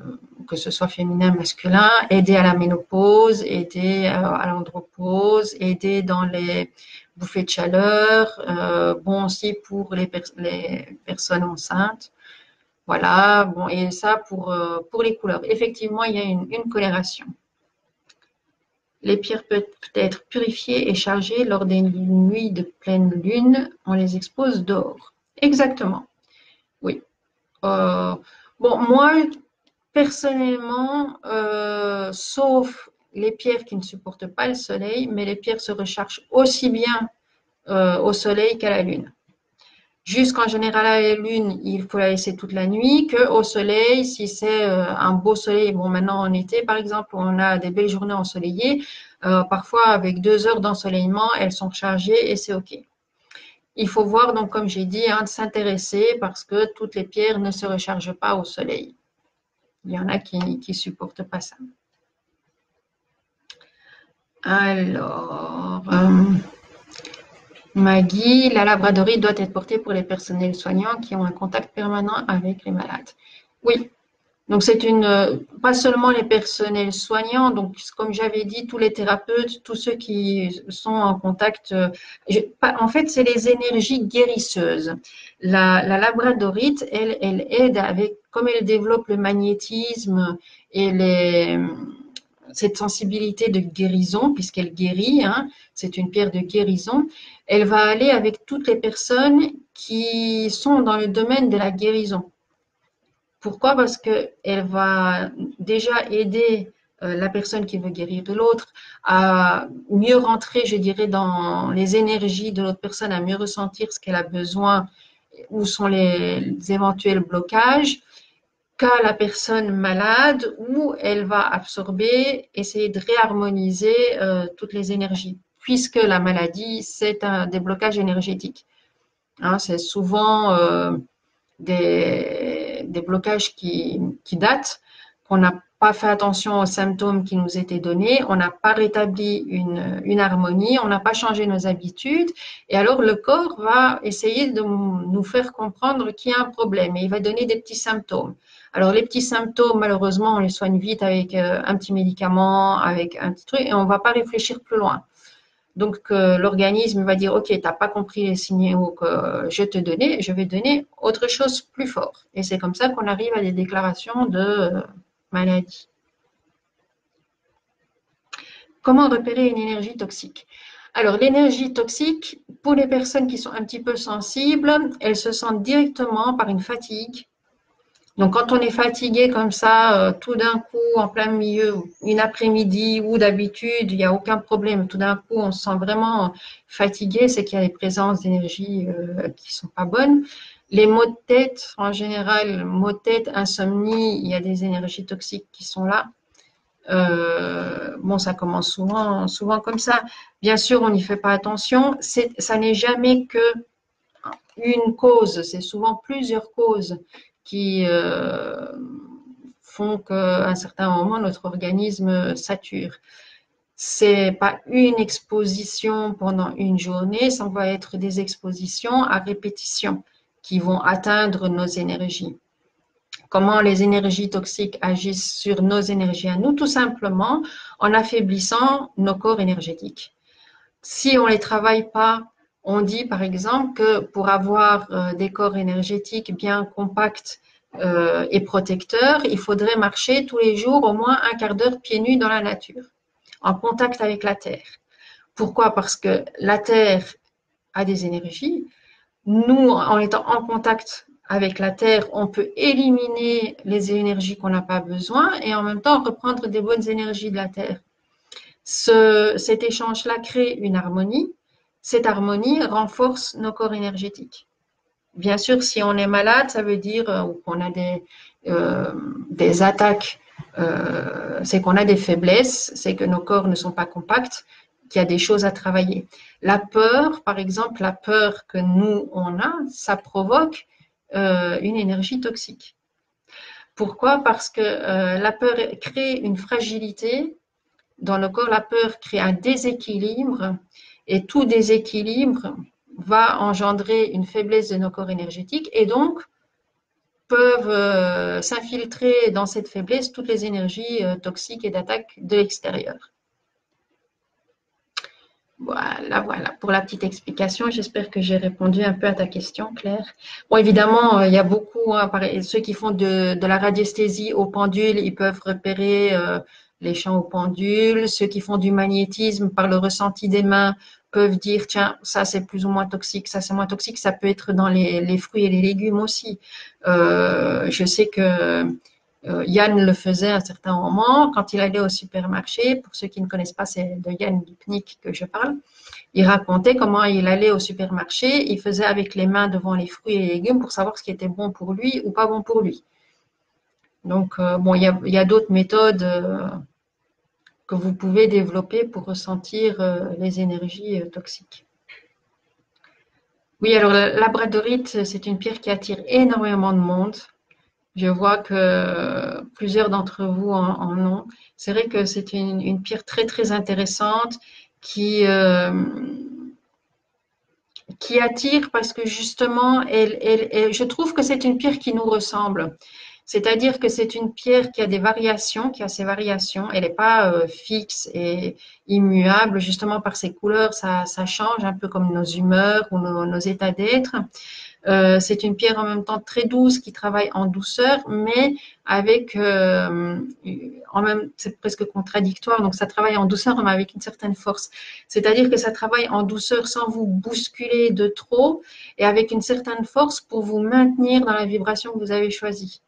que ce soit féminin, masculin, aider à la ménopause, aider à l'andropause, aider dans les bouffées de chaleur, bon aussi pour les personnes enceintes. Voilà, bon, et ça pour les couleurs. Effectivement, il y a une coloration. Les pierres peuvent être purifiées et chargées lors des nuits de pleine lune. On les expose dehors. Exactement, oui. Bon, moi, personnellement, sauf les pierres qui ne supportent pas le soleil, mais les pierres se rechargent aussi bien au soleil qu'à la lune. Jusqu'en général à la lune, il faut la laisser toute la nuit, qu'au soleil, si c'est un beau soleil, bon maintenant en été par exemple, on a des belles journées ensoleillées, parfois avec 2 heures d'ensoleillement, elles sont chargées et c'est OK. Il faut voir donc comme j'ai dit, hein, de s'intéresser parce que toutes les pierres ne se rechargent pas au soleil. Il y en a qui ne supportent pas ça. Alors, Maggie, la labradorite doit être portée pour les personnels soignants qui ont un contact permanent avec les malades. Oui, donc c'est pas seulement les personnels soignants, donc comme j'avais dit, tous les thérapeutes, tous ceux qui sont en contact, en fait, c'est les énergies guérisseuses. La labradorite, elle aide comme elle développe le magnétisme et cette sensibilité de guérison, puisqu'elle guérit, hein, c'est une pierre de guérison, elle va aller avec toutes les personnes qui sont dans le domaine de la guérison. Pourquoi? Parce qu'elle va déjà aider la personne qui veut guérir de l'autre à mieux rentrer, je dirais, dans les énergies de l'autre personne, à mieux ressentir ce qu'elle a besoin, où sont les éventuels blocages, qu'à la personne malade, où elle va absorber, essayer de réharmoniser toutes les énergies, puisque la maladie, c'est un déblocage énergétique. Hein, c'est souvent des blocages qui datent. qu'on n'a pas fait attention aux symptômes qui nous étaient donnés, on n'a pas rétabli une harmonie, on n'a pas changé nos habitudes, et alors le corps va essayer de nous faire comprendre qu'il y a un problème, et il va donner des petits symptômes. Alors les petits symptômes, malheureusement, on les soigne vite avec un petit médicament, avec un petit truc, et on ne va pas réfléchir plus loin. Donc, l'organisme va dire, OK, tu n'as pas compris les signaux que je te donnais, je vais donner autre chose plus fort. Et c'est comme ça qu'on arrive à des déclarations de maladie. Comment repérer une énergie toxique? Alors, l'énergie toxique, pour les personnes qui sont un petit peu sensibles, elles se sentent directement par une fatigue. Donc, quand on est fatigué comme ça, tout d'un coup, en plein milieu, une après-midi ou d'habitude, il n'y a aucun problème. Tout d'un coup, on se sent vraiment fatigué, c'est qu'il y a des présences d'énergie qui sont pas bonnes. Les maux de tête, en général, maux de tête, insomnie, il y a des énergies toxiques qui sont là. Bon, ça commence souvent comme ça. Bien sûr, on n'y fait pas attention. Ça n'est jamais que une cause, c'est souvent plusieurs causes qui font qu'à un certain moment, notre organisme sature. C'est pas une exposition pendant une journée, ça va être des expositions à répétition qui vont atteindre nos énergies. Comment les énergies toxiques agissent sur nos énergies à nous? Tout simplement en affaiblissant nos corps énergétiques. Si on ne les travaille pas, on dit par exemple que pour avoir des corps énergétiques bien compacts et protecteurs, il faudrait marcher tous les jours au moins un quart d'heure pieds nus dans la nature, en contact avec la Terre. Pourquoi? Parce que la Terre a des énergies. Nous, en étant en contact avec la Terre, on peut éliminer les énergies qu'on n'a pas besoin et en même temps reprendre des bonnes énergies de la Terre. Cet échange-là crée une harmonie. Cette harmonie renforce nos corps énergétiques. Bien sûr, si on est malade, ça veut dire qu'on a des attaques, c'est qu'on a des faiblesses, c'est que nos corps ne sont pas compacts, qu'il y a des choses à travailler. La peur, par exemple, la peur que nous, on a, ça provoque une énergie toxique. Pourquoi? Parce que la peur crée une fragilité dans le corps. La peur crée un déséquilibre et tout déséquilibre va engendrer une faiblesse de nos corps énergétiques et donc peuvent s'infiltrer dans cette faiblesse toutes les énergies toxiques et d'attaque de l'extérieur. Voilà, pour la petite explication. J'espère que j'ai répondu un peu à ta question, Claire. Bon, évidemment, il y a beaucoup, hein, ceux qui font de la radiesthésie au pendule, ils peuvent repérer les champs au pendule. Ceux qui font du magnétisme par le ressenti des mains peuvent dire, tiens, ça c'est plus ou moins toxique, ça c'est moins toxique. Ça peut être dans les fruits et les légumes aussi. Je sais que Yann le faisait à un certain moment quand il allait au supermarché. Pour ceux qui ne connaissent pas, c'est de Yann Lipnik que je parle. Il racontait comment il allait au supermarché, il faisait avec les mains devant les fruits et les légumes pour savoir ce qui était bon pour lui ou pas bon pour lui. Donc, bon, il y a d'autres méthodes que vous pouvez développer pour ressentir les énergies toxiques. Oui, alors la labradorite, c'est une pierre qui attire énormément de monde. Je vois que plusieurs d'entre vous en ont. C'est vrai que c'est une pierre très, très intéressante qui attire parce que justement, je trouve que c'est une pierre qui nous ressemble. C'est-à-dire que c'est une pierre qui a des variations, qui a ses variations. Elle n'est pas fixe et immuable, justement par ses couleurs, ça change un peu comme nos humeurs ou nos états d'être. C'est une pierre en même temps très douce qui travaille en douceur, mais avec c'est presque contradictoire. Donc ça travaille en douceur, mais avec une certaine force. C'est-à-dire que ça travaille en douceur sans vous bousculer de trop et avec une certaine force pour vous maintenir dans la vibration que vous avez choisie.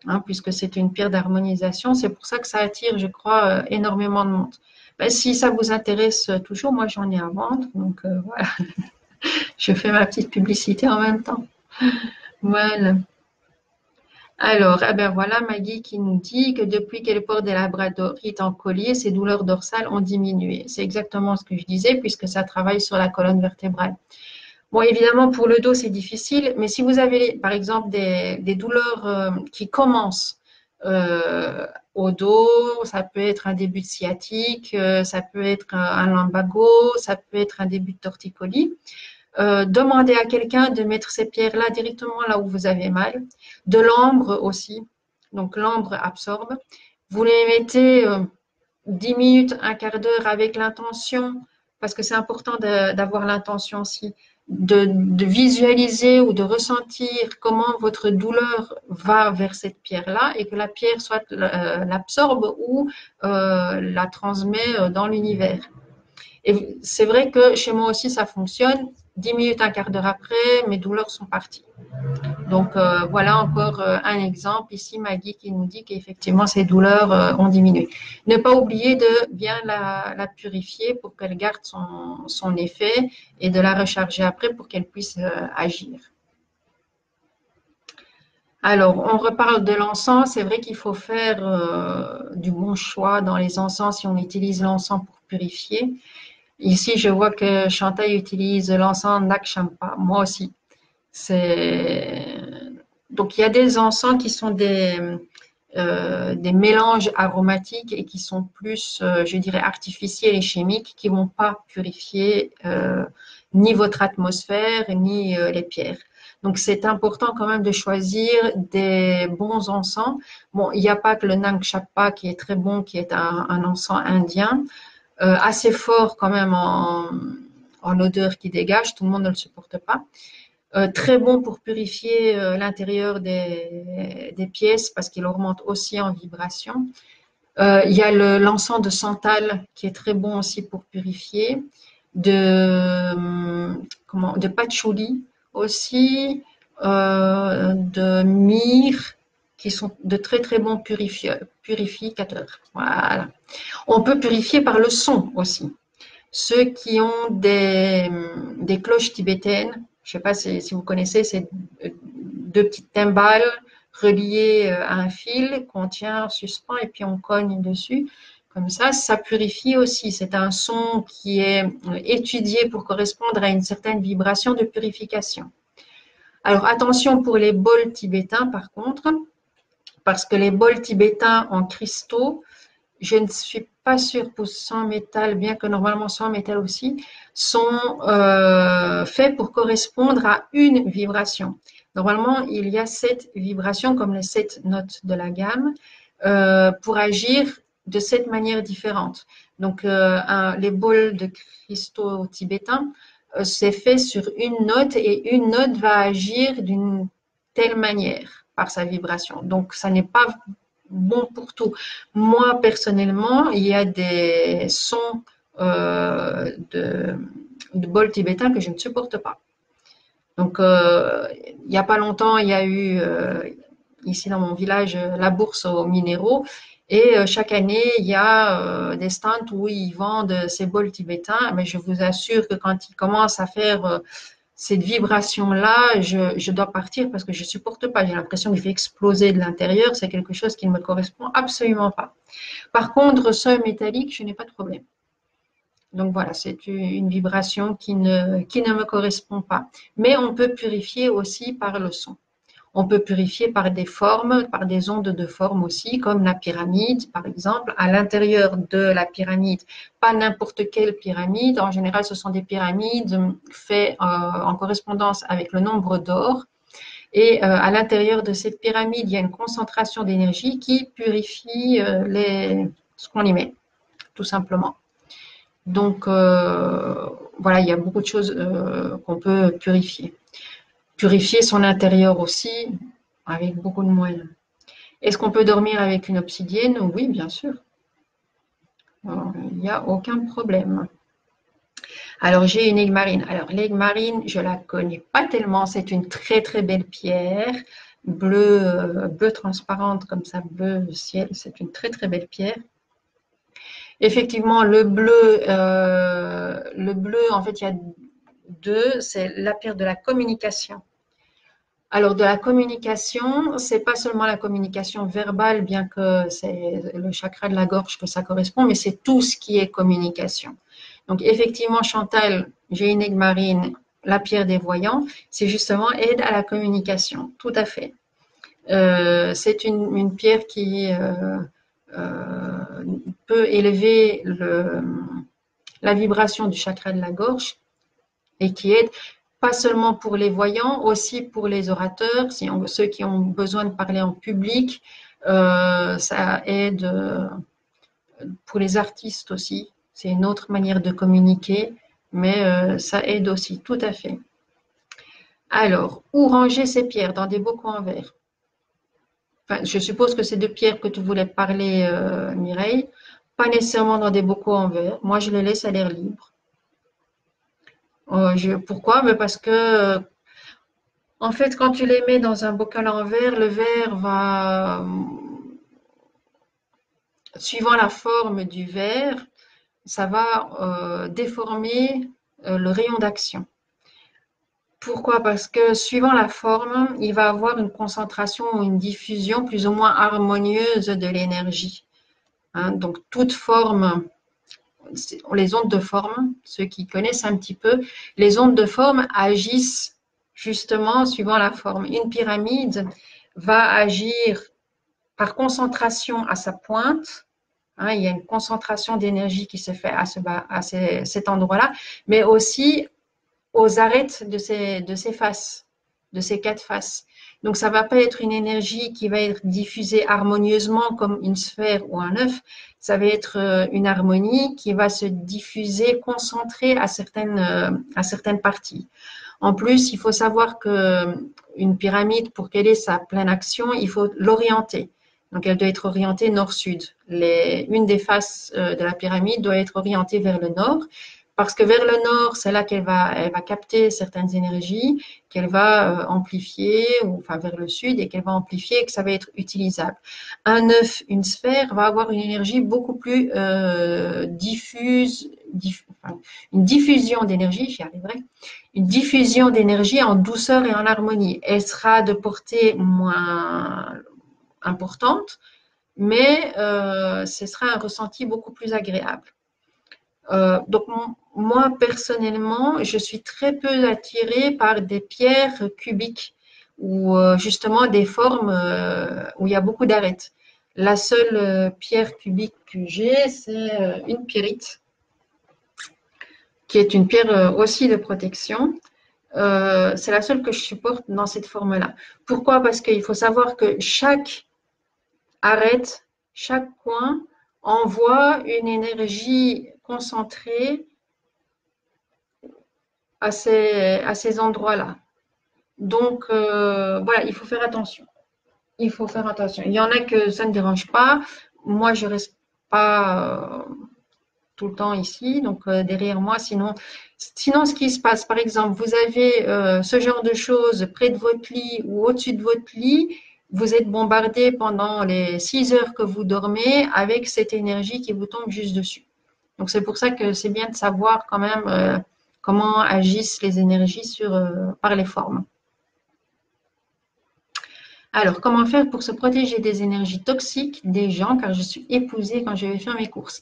Hein, puisque c'est une pierre d'harmonisation, c'est pour ça que ça attire, je crois, énormément de monde. Ben, si ça vous intéresse toujours, moi j'en ai à vendre, donc voilà. Je fais ma petite publicité en même temps. Voilà. Alors, eh ben voilà Maggie qui nous dit que depuis qu'elle porte des labradorites en collier, ses douleurs dorsales ont diminué. C'est exactement ce que je disais puisque ça travaille sur la colonne vertébrale. Bon, évidemment, pour le dos, c'est difficile, mais si vous avez, par exemple, des douleurs qui commencent euh, au dos, ça peut être un début de sciatique, ça peut être un lumbago, ça peut être un début de torticolis. Demandez à quelqu'un de mettre ces pierres-là directement là où vous avez mal. De l'ambre aussi. Donc l'ambre absorbe. Vous les mettez 10 minutes, un quart d'heure avec l'intention, parce que c'est important d'avoir l'intention aussi, de visualiser ou de ressentir comment votre douleur va vers cette pierre-là et que la pierre soit l'absorbe ou la transmet dans l'univers. Et c'est vrai que chez moi aussi, ça fonctionne. 10 minutes, un quart d'heure après, mes douleurs sont parties. Donc, voilà encore un exemple. Ici, Maggie qui nous dit qu'effectivement, ces douleurs ont diminué. Ne pas oublier de bien la purifier pour qu'elle garde son effet et de la recharger après pour qu'elle puisse agir. Alors, on reparle de l'encens. C'est vrai qu'il faut faire du bon choix dans les encens si on utilise l'encens pour purifier. Ici, je vois que Chantal utilise l'encens Nakshampa. Moi aussi. C'est Donc il y a des encens qui sont des mélanges aromatiques et qui sont plus, je dirais, artificiels et chimiques, qui vont pas purifier ni votre atmosphère ni les pierres. Donc c'est important quand même de choisir des bons encens. Bon, il n'y a pas que le Nag Champa qui est très bon, qui est un encens indien, assez fort quand même en odeur qui dégage. Tout le monde ne le supporte pas. Très bon pour purifier l'intérieur des pièces parce qu'il augmente aussi en vibration. Il y a l'encens de santal qui est très bon aussi pour purifier. De patchouli aussi, de myrrhe qui sont de très très bons purificateurs. Voilà. On peut purifier par le son aussi. Ceux qui ont des cloches tibétaines, je ne sais pas si vous connaissez, c'est deux petites timbales reliées à un fil qu'on tient en suspens et puis on cogne dessus. Comme ça purifie aussi. C'est un son qui est étudié pour correspondre à une certaine vibration de purification. Alors attention pour les bols tibétains par contre, parce que les bols tibétains en cristaux, je ne suis pas sûre pour sans métal, bien que normalement sans métal aussi, sont faits pour correspondre à une vibration. Normalement, il y a 7 vibrations comme les 7 notes de la gamme pour agir de 7 manières différentes. Donc, les bols de cristaux tibétains, c'est fait sur une note et une note va agir d'une telle manière par sa vibration. Donc, ça n'est pas bon pour tout. Moi, personnellement, il y a des sons de bol tibétain que je ne supporte pas. Donc, il n'y a pas longtemps, il y a eu ici dans mon village la bourse aux minéraux. Et chaque année, il y a des stands où ils vendent ces bols tibétains. Mais je vous assure que quand ils commencent à faire cette vibration-là, je dois partir parce que je supporte pas. J'ai l'impression que je vais exploser de l'intérieur. C'est quelque chose qui ne me correspond absolument pas. Par contre, son métallique, je n'ai pas de problème. Donc voilà, c'est une vibration qui ne me correspond pas. Mais on peut purifier aussi par le son. On peut purifier par des formes, par des ondes de forme aussi, comme la pyramide, par exemple. À l'intérieur de la pyramide, pas n'importe quelle pyramide. En général, ce sont des pyramides faites en correspondance avec le nombre d'or. Et à l'intérieur de cette pyramide, il y a une concentration d'énergie qui purifie ce qu'on y met, tout simplement. Donc, voilà, il y a beaucoup de choses qu'on peut purifier. Purifier son intérieur aussi, avec beaucoup de moyens. Est-ce qu'on peut dormir avec une obsidienne? Oui, bien sûr. Il n'y a aucun problème. Alors, j'ai une aigle marine. Alors, l'aigle marine, je ne la connais pas tellement. C'est une très, très belle pierre, bleu transparente, comme ça, bleu ciel. C'est une très, très belle pierre. Effectivement, le bleu, en fait, il y a deux. C'est la pierre de la communication. Alors, de la communication, c'est pas seulement la communication verbale, bien que c'est le chakra de la gorge que ça correspond, mais c'est tout ce qui est communication. Donc, effectivement, Chantal, j'ai une aigle marine, la pierre des voyants, c'est justement aide à la communication, tout à fait. C'est une pierre qui peut élever la vibration du chakra de la gorge et qui aide pas seulement pour les voyants, aussi pour les orateurs, ceux qui ont besoin de parler en public. Ça aide pour les artistes aussi. C'est une autre manière de communiquer, mais ça aide aussi, tout à fait. Alors, où ranger ces pierres? Dans des bocaux en verre. Enfin, je suppose que c'est de pierres que tu voulais parler, Mireille. Pas nécessairement dans des bocaux en verre. Moi, je les laisse à l'air libre. Pourquoi? Mais parce que, en fait, quand tu les mets dans un bocal en verre, le verre va, suivant la forme du verre, ça va déformer le rayon d'action. Pourquoi? Parce que suivant la forme, il va avoir une concentration ou une diffusion plus ou moins harmonieuse de l'énergie. Hein, donc, toute forme, les ondes de forme, ceux qui connaissent un petit peu, les ondes de forme agissent justement suivant la forme. Une pyramide va agir par concentration à sa pointe. Hein, il y a une concentration d'énergie qui se fait cet endroit-là, mais aussi aux arêtes de ces faces, de ces quatre faces. Donc, ça ne va pas être une énergie qui va être diffusée harmonieusement comme une sphère ou un œuf. Ça va être une harmonie qui va se diffuser, concentrer à certaines parties. En plus, il faut savoir qu'une pyramide, pour qu'elle ait sa pleine action, il faut l'orienter. Donc, elle doit être orientée nord-sud. Une des faces de la pyramide doit être orientée vers le nord, parce que vers le nord, c'est là elle va capter certaines énergies, qu'elle va amplifier, ou enfin vers le sud, et qu'elle va amplifier et que ça va être utilisable. Un œuf, une sphère, va avoir une énergie beaucoup plus diffuse, enfin, une diffusion d'énergie, j'y arriverai, une diffusion d'énergie en douceur et en harmonie. Elle sera de portée moins importante, mais ce sera un ressenti beaucoup plus agréable. Donc, moi, personnellement, je suis très peu attirée par des pierres cubiques ou justement des formes où il y a beaucoup d'arêtes. La seule pierre cubique que j'ai, c'est une pyrite, qui est une pierre aussi de protection. C'est la seule que je supporte dans cette forme-là. Pourquoi? Parce qu'il faut savoir que chaque arête, chaque coin envoie une énergie concentrée à ces endroits-là. Donc, voilà, il faut faire attention. Il faut faire attention. Il y en a que ça ne dérange pas. Moi, je reste pas tout le temps ici, donc derrière moi. Sinon, ce qui se passe, par exemple, vous avez ce genre de choses près de votre lit ou au-dessus de votre lit, vous êtes bombardé pendant les 6 heures que vous dormez avec cette énergie qui vous tombe juste dessus. Donc, c'est pour ça que c'est bien de savoir quand même comment agissent les énergies par les formes. Alors, comment faire pour se protéger des énergies toxiques des gens, car je suis épousée quand je vais faire mes courses.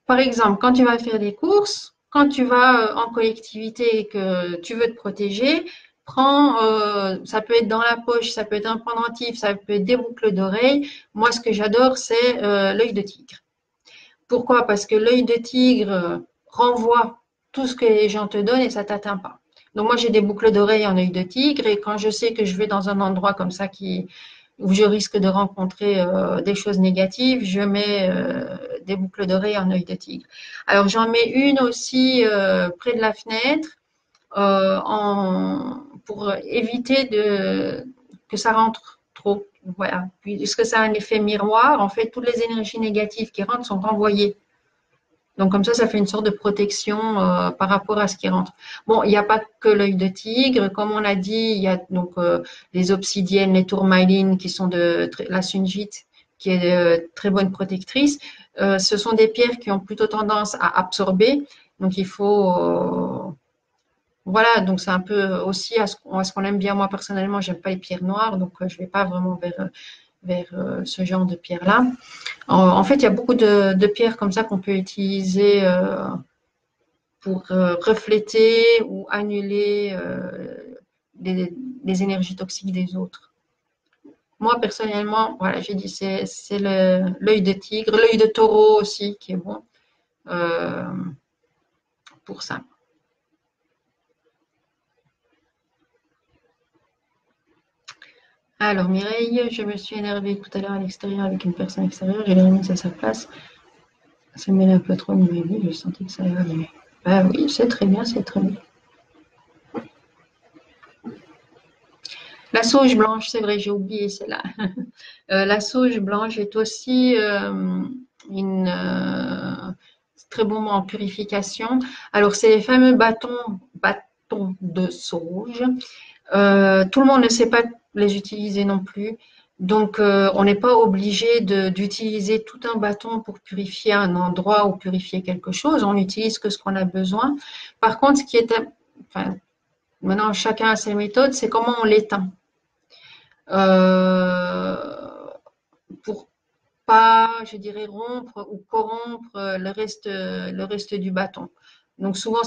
Par exemple, quand tu vas faire des courses, quand tu vas en collectivité et que tu veux te protéger, prends, ça peut être dans la poche, ça peut être un pendentif, ça peut être des boucles d'oreilles. Moi, ce que j'adore, c'est l'œil de tigre. Pourquoi? Parce que l'œil de tigre renvoie tout ce que les gens te donnent et ça t'atteint pas. Donc moi, j'ai des boucles d'oreilles en œil de tigre et quand je sais que je vais dans un endroit comme ça où je risque de rencontrer des choses négatives, je mets des boucles d'oreilles en œil de tigre. Alors j'en mets une aussi près de la fenêtre pour éviter que ça rentre trop. Voilà. Puisque ça a un effet miroir, en fait, toutes les énergies négatives qui rentrent sont renvoyées. Donc comme ça fait une sorte de protection par rapport à ce qui rentre. Bon, il n'y a pas que l'œil de tigre, comme on a dit, il y a donc les obsidiennes, les tourmalines qui sont la sungite qui est de très bonne protectrice. Ce sont des pierres qui ont plutôt tendance à absorber, donc il faut voilà, donc c'est un peu aussi à ce qu'on aime bien. Moi personnellement, j'aime pas les pierres noires, donc je vais pas vraiment vers ce genre de pierres-là. En fait, il y a beaucoup de pierres comme ça qu'on peut utiliser pour refléter ou annuler les énergies toxiques des autres. Moi, personnellement, voilà, j'ai dit, c'est l'œil de tigre, l'œil de taureau aussi qui est bon euh, pour ça. Alors, Mireille, je me suis énervée tout à l'heure à l'extérieur avec une personne extérieure, j'ai remise à sa place. Ça mêle un peu trop de ma vie, je sentais que ça allait aller. Bah oui, c'est très bien, c'est très bien. La sauge blanche, c'est vrai, j'ai oublié celle-là. La sauge blanche est aussi une très bon en purification. Alors, c'est les fameux bâtons de sauge. Tout le monde ne sait pas les utiliser non plus. Donc, on n'est pas obligé d'utiliser tout un bâton pour purifier un endroit ou purifier quelque chose. On n'utilise que ce qu'on a besoin. Par contre, ce qui est, enfin, maintenant chacun a ses méthodes, c'est comment on l'éteint. Euh, pour pas, je dirais, rompre ou corrompre le reste du bâton. Donc souvent,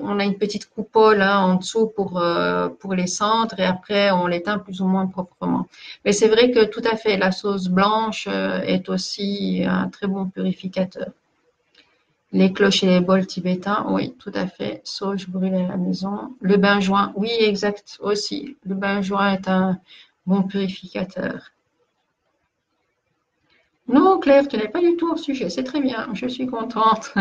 on a une petite coupole hein, en dessous pour les centres et après, on l'éteint plus ou moins proprement. Mais c'est vrai que tout à fait, la sauce blanche est aussi un très bon purificateur. Les cloches et les bols tibétains, oui, tout à fait. Sauge brûlée à la maison. Le bain joint, oui, exact, aussi. Le bain joint est un bon purificateur. Non, Claire, tu n'es pas du tout hors sujet. C'est très bien. Je suis contente.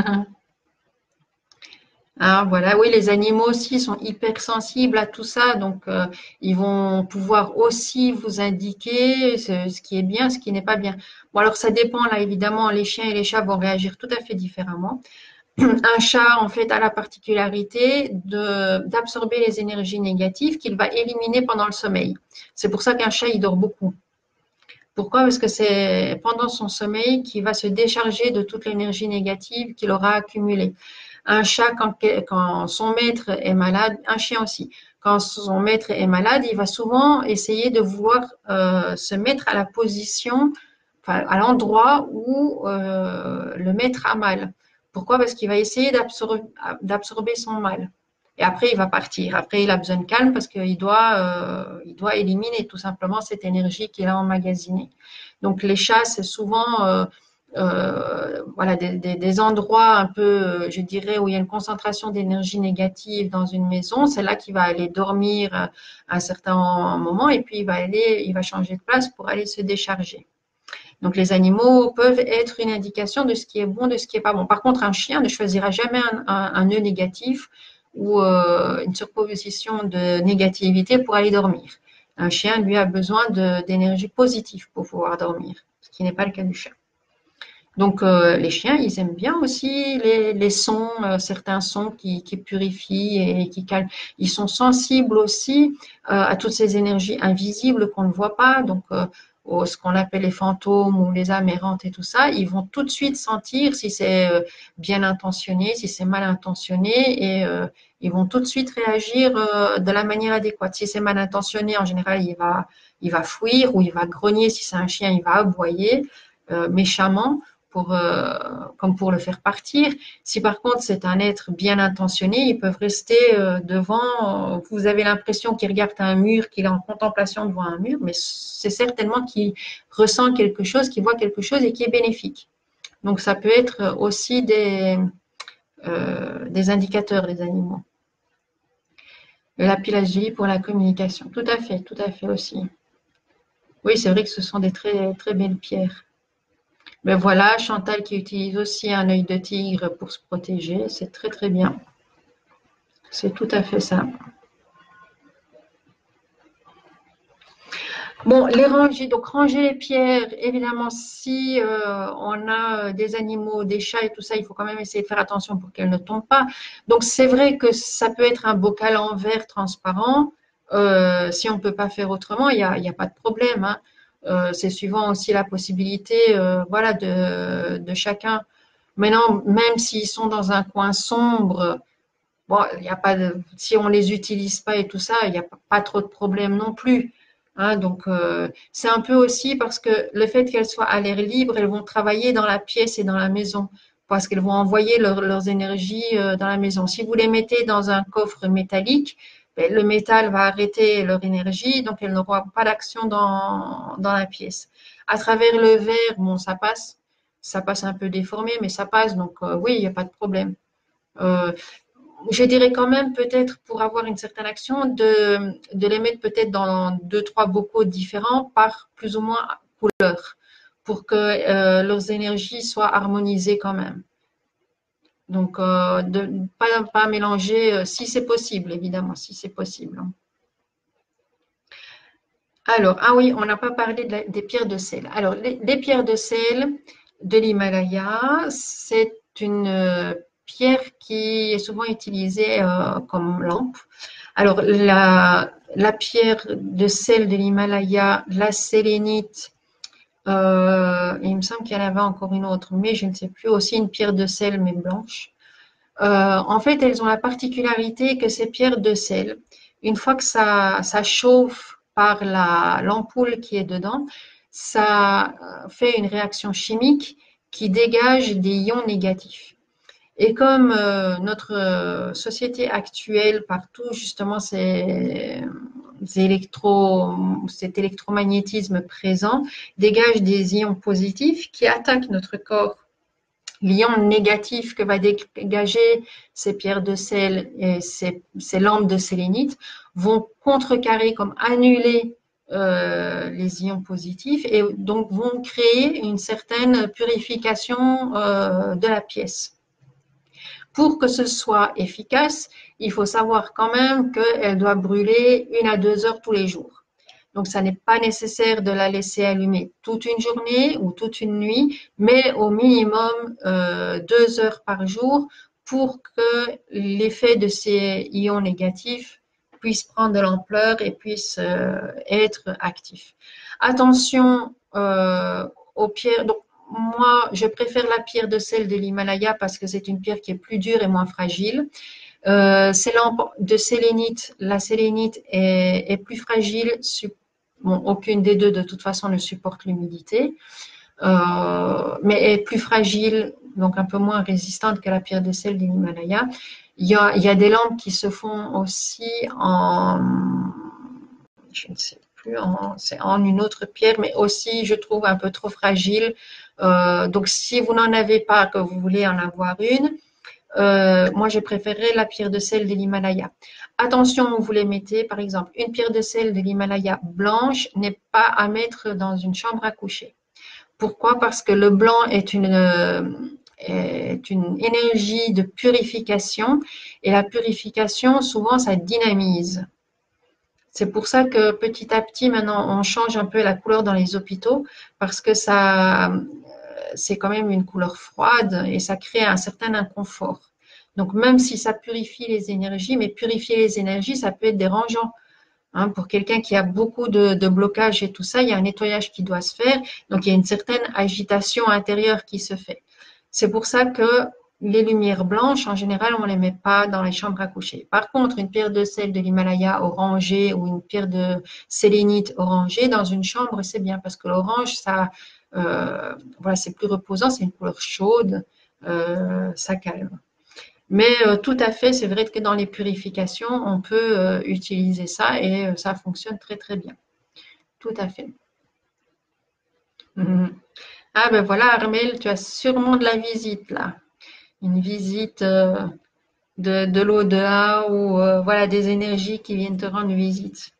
Ah, voilà, oui, les animaux aussi sont hyper sensibles à tout ça, donc ils vont pouvoir aussi vous indiquer ce qui est bien, ce qui n'est pas bien. Bon, alors ça dépend, là, évidemment, les chiens et les chats vont réagir tout à fait différemment. Un chat, en fait, a la particularité d'absorber les énergies négatives qu'il va éliminer pendant le sommeil. C'est pour ça qu'un chat, il dort beaucoup. Pourquoi? Parce que c'est pendant son sommeil qu'il va se décharger de toute l'énergie négative qu'il aura accumulée. Un chat, quand son maître est malade, un chien aussi, quand son maître est malade, il va souvent essayer de vouloir se mettre à la position, enfin, à l'endroit où le maître a mal. Pourquoi? Parce qu'il va essayer d'absorber son mal. Et après, il va partir. Après, il a besoin de calme parce il doit éliminer tout simplement cette énergie qu'il a emmagasinée. Donc, les chats, c'est souvent voilà, des endroits un peu, je dirais, où il y a une concentration d'énergie négative dans une maison. C'est là qu'il va aller dormir à un certain moment et puis il va changer de place pour aller se décharger. Donc, les animaux peuvent être une indication de ce qui est bon, de ce qui est pas bon. Par contre, un chien ne choisira jamais un nœud négatif ou une surposition de négativité pour aller dormir. Un chien, lui, a besoin d'énergie positive pour pouvoir dormir, ce qui n'est pas le cas du chat. Donc, les chiens, ils aiment bien aussi les sons, certains sons qui purifient et qui calment. Ils sont sensibles aussi à toutes ces énergies invisibles qu'on ne voit pas. Donc, ce qu'on appelle les fantômes ou les âmes errantes et tout ça, ils vont tout de suite sentir si c'est bien intentionné, si c'est mal intentionné et ils vont tout de suite réagir de la manière adéquate. Si c'est mal intentionné, en général, il va fuir ou il va grogner. Si c'est un chien, il va aboyer méchamment comme pour le faire partir. Si par contre c'est un être bien intentionné, ils peuvent rester devant. Vous avez l'impression qu'il regarde un mur, qu'il est en contemplation devant un mur, mais c'est certainement qu'il ressent quelque chose, qu'il voit quelque chose et qui est bénéfique. Donc ça peut être aussi des indicateurs, les animaux. Le lapis lazuli pour la communication. Tout à fait aussi. Oui, c'est vrai que ce sont des très, très belles pierres. Ben voilà, Chantal qui utilise aussi un œil de tigre pour se protéger, c'est très très bien. C'est tout à fait ça. Bon, les ranger, donc ranger les pierres, évidemment, si on a des animaux, des chats et tout ça, il faut quand même essayer de faire attention pour qu'elles ne tombent pas. Donc c'est vrai que ça peut être un bocal en verre transparent. Si on ne peut pas faire autrement, il y a pas de problème. Hein. C'est suivant aussi la possibilité voilà, de chacun. Maintenant, même s'ils sont dans un coin sombre, bon, il y a pas de, si on les utilise pas et tout ça, il n'y a pas trop de problème non plus. Hein, donc, c'est un peu aussi parce que le fait qu'elles soient à l'air libre, elles vont travailler dans la pièce et dans la maison parce qu'elles vont envoyer leurs énergies dans la maison. Si vous les mettez dans un coffre métallique, ben, le métal va arrêter leur énergie, donc elles n'auront pas d'action dans la pièce. À travers le verre, bon, ça passe un peu déformé, mais ça passe, donc oui, il n'y a pas de problème. Euh, je dirais quand même peut-être pour avoir une certaine action de les mettre peut-être dans deux, trois bocaux différents par plus ou moins couleur pour que leurs énergies soient harmonisées quand même. Donc, de ne pas mélanger, si c'est possible, évidemment, si c'est possible. Alors, ah oui, on n'a pas parlé des pierres de sel. Alors, les pierres de sel de l'Himalaya, c'est une pierre qui est souvent utilisée comme lampe. Alors, la pierre de sel de l'Himalaya, la sélénite, il me semble qu'il y en avait encore une autre, mais je ne sais plus, aussi une pierre de sel, mais blanche. En fait, elles ont la particularité que ces pierres de sel, une fois que ça chauffe par l'ampoule qui est dedans, ça fait une réaction chimique qui dégage des ions négatifs. Et comme notre société actuelle, partout justement cet électromagnétisme présent, dégage des ions positifs qui attaquent notre corps. L'ion négatif que va dégager ces pierres de sel et ces lampes de sélénite vont contrecarrer, comme annuler les ions positifs et donc vont créer une certaine purification de la pièce. Pour que ce soit efficace, il faut savoir quand même qu'elle doit brûler 1 à 2 heures tous les jours. Donc, ça n'est pas nécessaire de la laisser allumer toute une journée ou toute une nuit, mais au minimum 2 heures par jour pour que l'effet de ces ions négatifs puisse prendre de l'ampleur et puisse être actif. Attention aux pierres. Donc, moi, je préfère la pierre de sel de l'Himalaya parce que c'est une pierre qui est plus dure et moins fragile. Ces lampes de sélénite, la sélénite est plus fragile. Bon, aucune des deux, de toute façon, ne supporte l'humidité, mais est plus fragile, donc un peu moins résistante que la pierre de sel de l'Himalaya. Il y a des lampes qui se font aussi je ne sais plus, c'est en une autre pierre, mais aussi, je trouve, un peu trop fragile. Donc, si vous n'en avez pas, que vous voulez en avoir une, moi, je préférerais la pierre de sel de l'Himalaya. Attention où vous les mettez. Par exemple, une pierre de sel de l'Himalaya blanche n'est pas à mettre dans une chambre à coucher. Pourquoi? Parce que le blanc est une énergie de purification et la purification, souvent, ça dynamise. C'est pour ça que petit à petit, maintenant, on change un peu la couleur dans les hôpitaux parce que c'est quand même une couleur froide et ça crée un certain inconfort. Donc, même si ça purifie les énergies, mais purifier les énergies, ça peut être dérangeant. Hein, pour quelqu'un qui a beaucoup de blocages et tout ça, il y a un nettoyage qui doit se faire. Donc, il y a une certaine agitation intérieure qui se fait. C'est pour ça que les lumières blanches, en général, on ne les met pas dans les chambres à coucher. Par contre, une pierre de sel de l'Himalaya orangée ou une pierre de sélénite orangée dans une chambre, c'est bien parce que l'orange, voilà, c'est plus reposant, c'est une couleur chaude, ça calme. Mais tout à fait, c'est vrai que dans les purifications, on peut utiliser ça et ça fonctionne très très bien. Tout à fait. Mhm. Ah ben voilà, Armel, tu as sûrement de la visite là. Une visite de l'au-delà ou voilà des énergies qui viennent te rendre visite.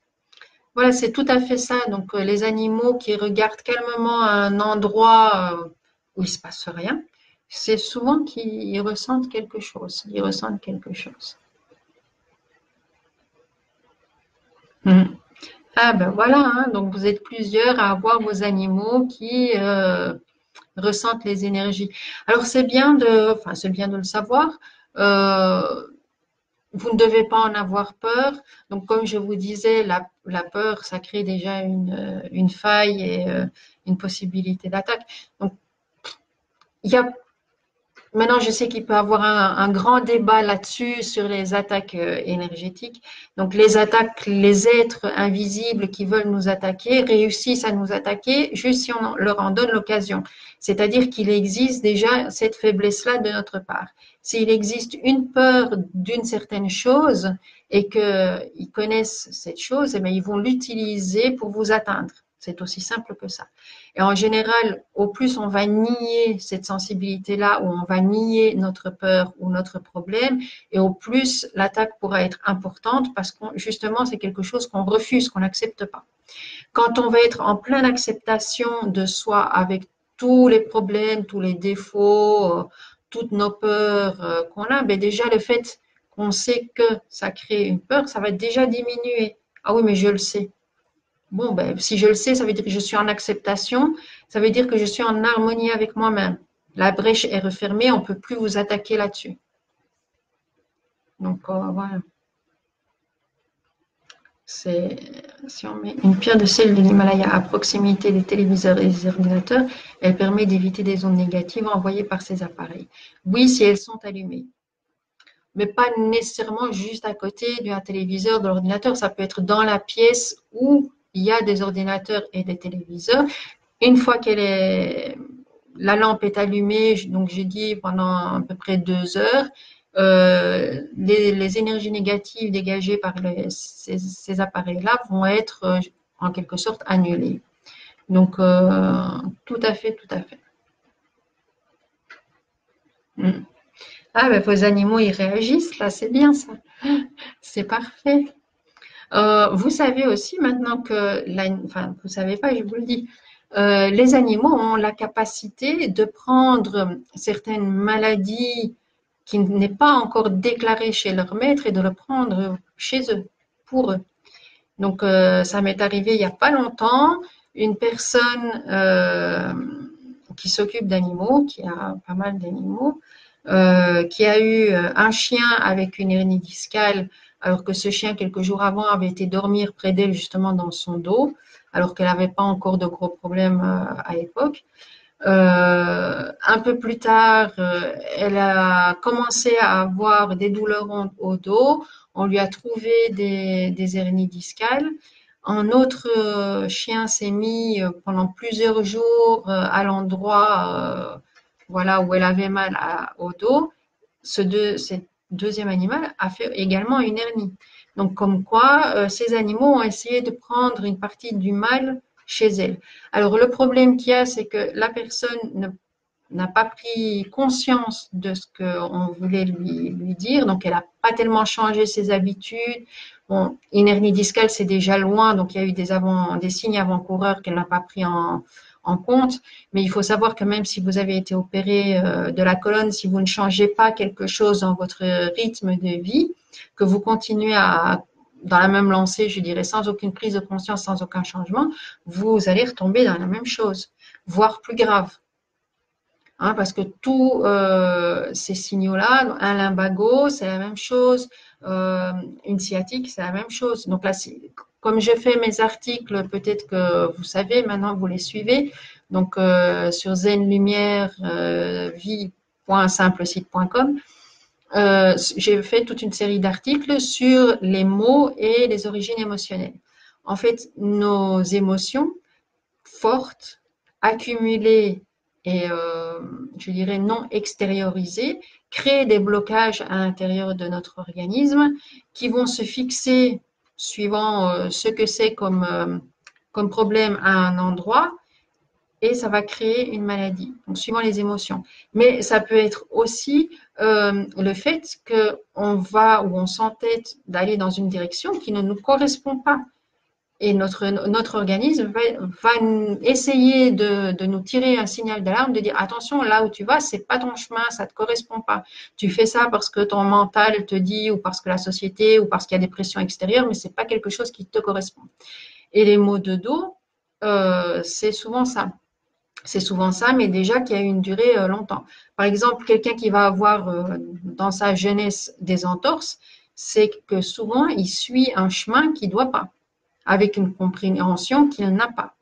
Voilà, c'est tout à fait ça. Donc les animaux qui regardent calmement à un endroit où il se passe rien, c'est souvent qu'ils ressentent quelque chose. Ils ressentent quelque chose. Mhm. Ah ben voilà, hein. Donc vous êtes plusieurs à avoir vos animaux qui ressentent les énergies. Alors c'est bien de le savoir. Euh, Vous ne devez pas en avoir peur. Donc, comme je vous disais, la peur, ça crée déjà une faille et une possibilité d'attaque. Donc, il y a, maintenant, je sais qu'il peut y avoir un grand débat là-dessus sur les attaques énergétiques. Donc, les attaques, les êtres invisibles qui veulent nous attaquer réussissent à nous attaquer juste si on leur en donne l'occasion. C'est-à-dire qu'il existe déjà cette faiblesse-là de notre part. s'il existe une peur d'une certaine chose et qu'ils connaissent cette chose, eh bien, ils vont l'utiliser pour vous atteindre. C'est aussi simple que ça. Et en général, au plus on va nier cette sensibilité-là, ou on va nier notre peur ou notre problème, et au plus l'attaque pourra être importante parce que justement, c'est quelque chose qu'on refuse, qu'on n'accepte pas. Quand on va être en pleine acceptation de soi avec tous les problèmes, tous les défauts, toutes nos peurs qu'on a, ben déjà le fait qu'on sait que ça crée une peur, ça va déjà diminuer. Ah oui, mais je le sais. Bon, ben, si je le sais, ça veut dire que je suis en acceptation, ça veut dire que je suis en harmonie avec moi-même. La brèche est refermée, on ne peut plus vous attaquer là-dessus. Donc, voilà. C'est, si on met une pierre de sel de l'Himalaya à proximité des téléviseurs et des ordinateurs, elle permet d'éviter des ondes négatives envoyées par ces appareils. Oui, si elles sont allumées, mais pas nécessairement juste à côté d'un téléviseur, de l'ordinateur. Ça peut être dans la pièce où il y a des ordinateurs et des téléviseurs. Une fois la lampe est allumée, donc j'ai dit pendant à peu près 2 heures, les énergies négatives dégagées par ces appareils-là vont être en quelque sorte annulées. Donc, tout à fait, tout à fait. Mm. Ah, ben vos animaux, ils réagissent, là, c'est bien ça. C'est parfait. Vous savez aussi maintenant que, enfin, vous savez pas, je vous le dis, les animaux ont la capacité de prendre certaines maladies qui n'est pas encore déclarées chez leur maître et de le prendre chez eux, pour eux. Donc, ça m'est arrivé il n'y a pas longtemps, une personne qui s'occupe d'animaux, qui a pas mal d'animaux, qui a eu un chien avec une hernie discale, alors que ce chien, quelques jours avant, avait été dormir près d'elle, justement dans son dos, alors qu'elle n'avait pas encore de gros problèmes à l'époque. Un peu plus tard, elle a commencé à avoir des douleurs au dos. On lui a trouvé des hernies discales. Un autre chien s'est mis pendant plusieurs jours à l'endroit voilà, où elle avait mal au dos. Cet deuxième animal a fait également une hernie. Donc, comme quoi, ces animaux ont essayé de prendre une partie du mal chez elle. Alors, le problème qu'il y a, c'est que la personne n'a pas pris conscience de ce qu'on voulait lui dire, donc elle n'a pas tellement changé ses habitudes. Bon, une hernie discale, c'est déjà loin, donc il y a eu des signes avant-coureurs qu'elle n'a pas pris en compte. Mais il faut savoir que même si vous avez été opéré de la colonne, si vous ne changez pas quelque chose dans votre rythme de vie, que vous continuez dans la même lancée, je dirais, sans aucune prise de conscience, sans aucun changement, vous allez retomber dans la même chose, voire plus grave. Hein, parce que tous ces signaux-là, un lumbago, c'est la même chose, une sciatique, c'est la même chose. Donc là, comme je fais mes articles, peut-être que vous savez, maintenant vous les suivez, donc sur zenlumière vie.simplesite.com, j'ai fait toute une série d'articles sur les mots et les origines émotionnelles. En fait, nos émotions fortes, accumulées et je dirais non extériorisées, créent des blocages à l'intérieur de notre organisme qui vont se fixer suivant ce que c'est comme problème à un endroit et ça va créer une maladie, donc suivant les émotions. Mais ça peut être aussi le fait qu'on va ou on s'entête d'aller dans une direction qui ne nous correspond pas. Et notre organisme va essayer de nous tirer un signal d'alarme, de dire attention, là où tu vas, c'est pas ton chemin, ça te correspond pas. Tu fais ça parce que ton mental te dit, ou parce que la société, ou parce qu'il y a des pressions extérieures, mais c'est pas quelque chose qui te correspond. Et les maux de dos, c'est souvent ça. C'est souvent ça, mais déjà qui a une durée longtemps. Par exemple, quelqu'un qui va avoir dans sa jeunesse des entorses, c'est que souvent il suit un chemin qu'il ne doit pas, avec une compréhension qu'il n'a pas.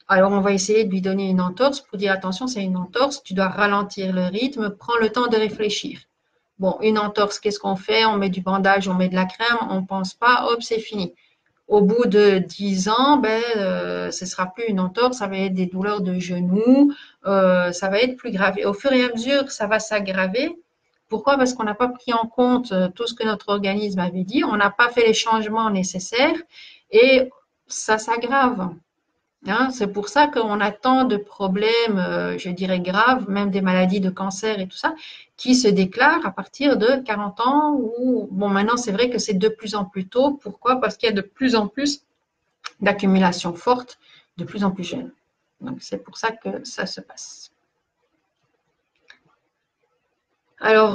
Alors, on va essayer de lui donner une entorse pour dire attention, c'est une entorse, tu dois ralentir le rythme, prends le temps de réfléchir. Bon, une entorse, qu'est-ce qu'on fait? On met du bandage, on met de la crème, on ne pense pas, hop, c'est fini. Au bout de 10 ans, ce ne sera plus une entorse, ça va être des douleurs de genoux, ça va être plus grave. Et au fur et à mesure, ça va s'aggraver. Pourquoi? Parce qu'on n'a pas pris en compte tout ce que notre organisme avait dit, on n'a pas fait les changements nécessaires et ça s'aggrave. Hein, c'est pour ça qu'on a tant de problèmes, je dirais graves, même des maladies de cancer et tout ça, qui se déclarent à partir de 40 ans ou, bon, maintenant c'est vrai que c'est de plus en plus tôt. Pourquoi? Parce qu'il y a de plus en plus d'accumulation forte, de plus en plus jeune. Donc c'est pour ça que ça se passe. Alors,